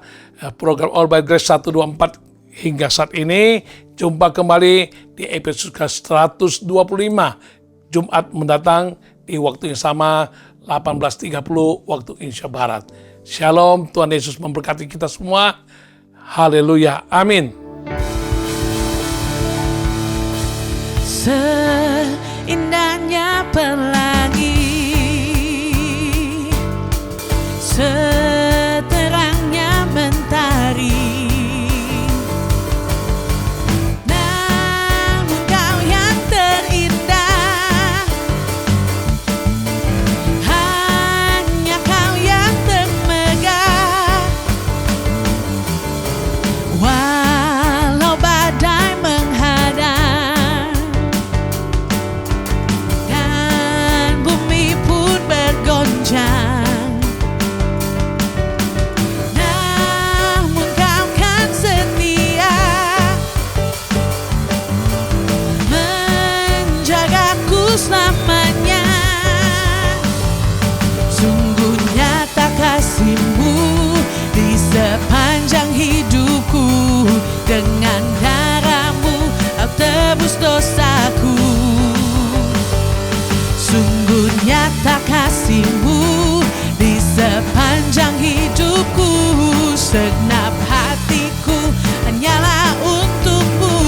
program All by Grace 124 hingga saat ini. Jumpa kembali di episode ke-125 Jumat mendatang di waktu yang sama 18.30 waktu Indonesia Barat. Shalom, Tuhan Yesus memberkati kita semua. Haleluya, amin. Seindahnya pelangi, seterangnya mentari, namun Kau yang terindah, hanya Kau yang termegah. Walau badai menghadang dan bumi pun bergoncang, selamanya. Sungguh nyata kasih-Mu di sepanjang hidupku. Dengan darah-Mu Kau tebus dosaku. Sungguh nyata kasih-Mu di sepanjang hidupku. Segenap hatiku hanyalah untuk-Mu.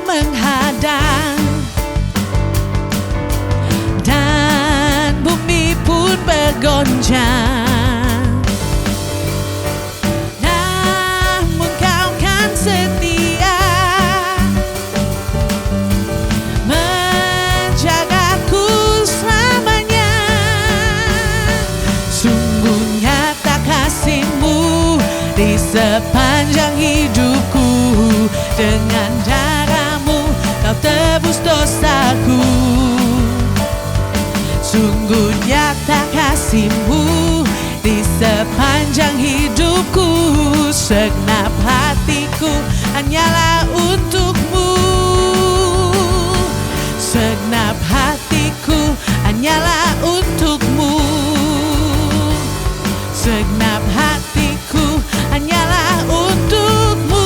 Menghadang dan bumi pun bergoncang, namun Kau kan setia menjagaku selamanya. Sungguh nyata kasih-Mu di sepanjang hidupku. Dengan Kau tebus dosaku. Sungguh nyata kasih-Mu di sepanjang hidupku. Segenap hatiku hanyalah untuk-Mu. Segenap hatiku hanyalah untuk-Mu. Segenap hatiku hanyalah untuk-Mu.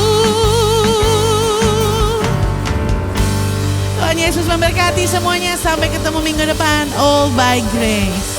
Tuhan Yesus memberkati semuanya. Sampai ketemu minggu depan. All by Grace.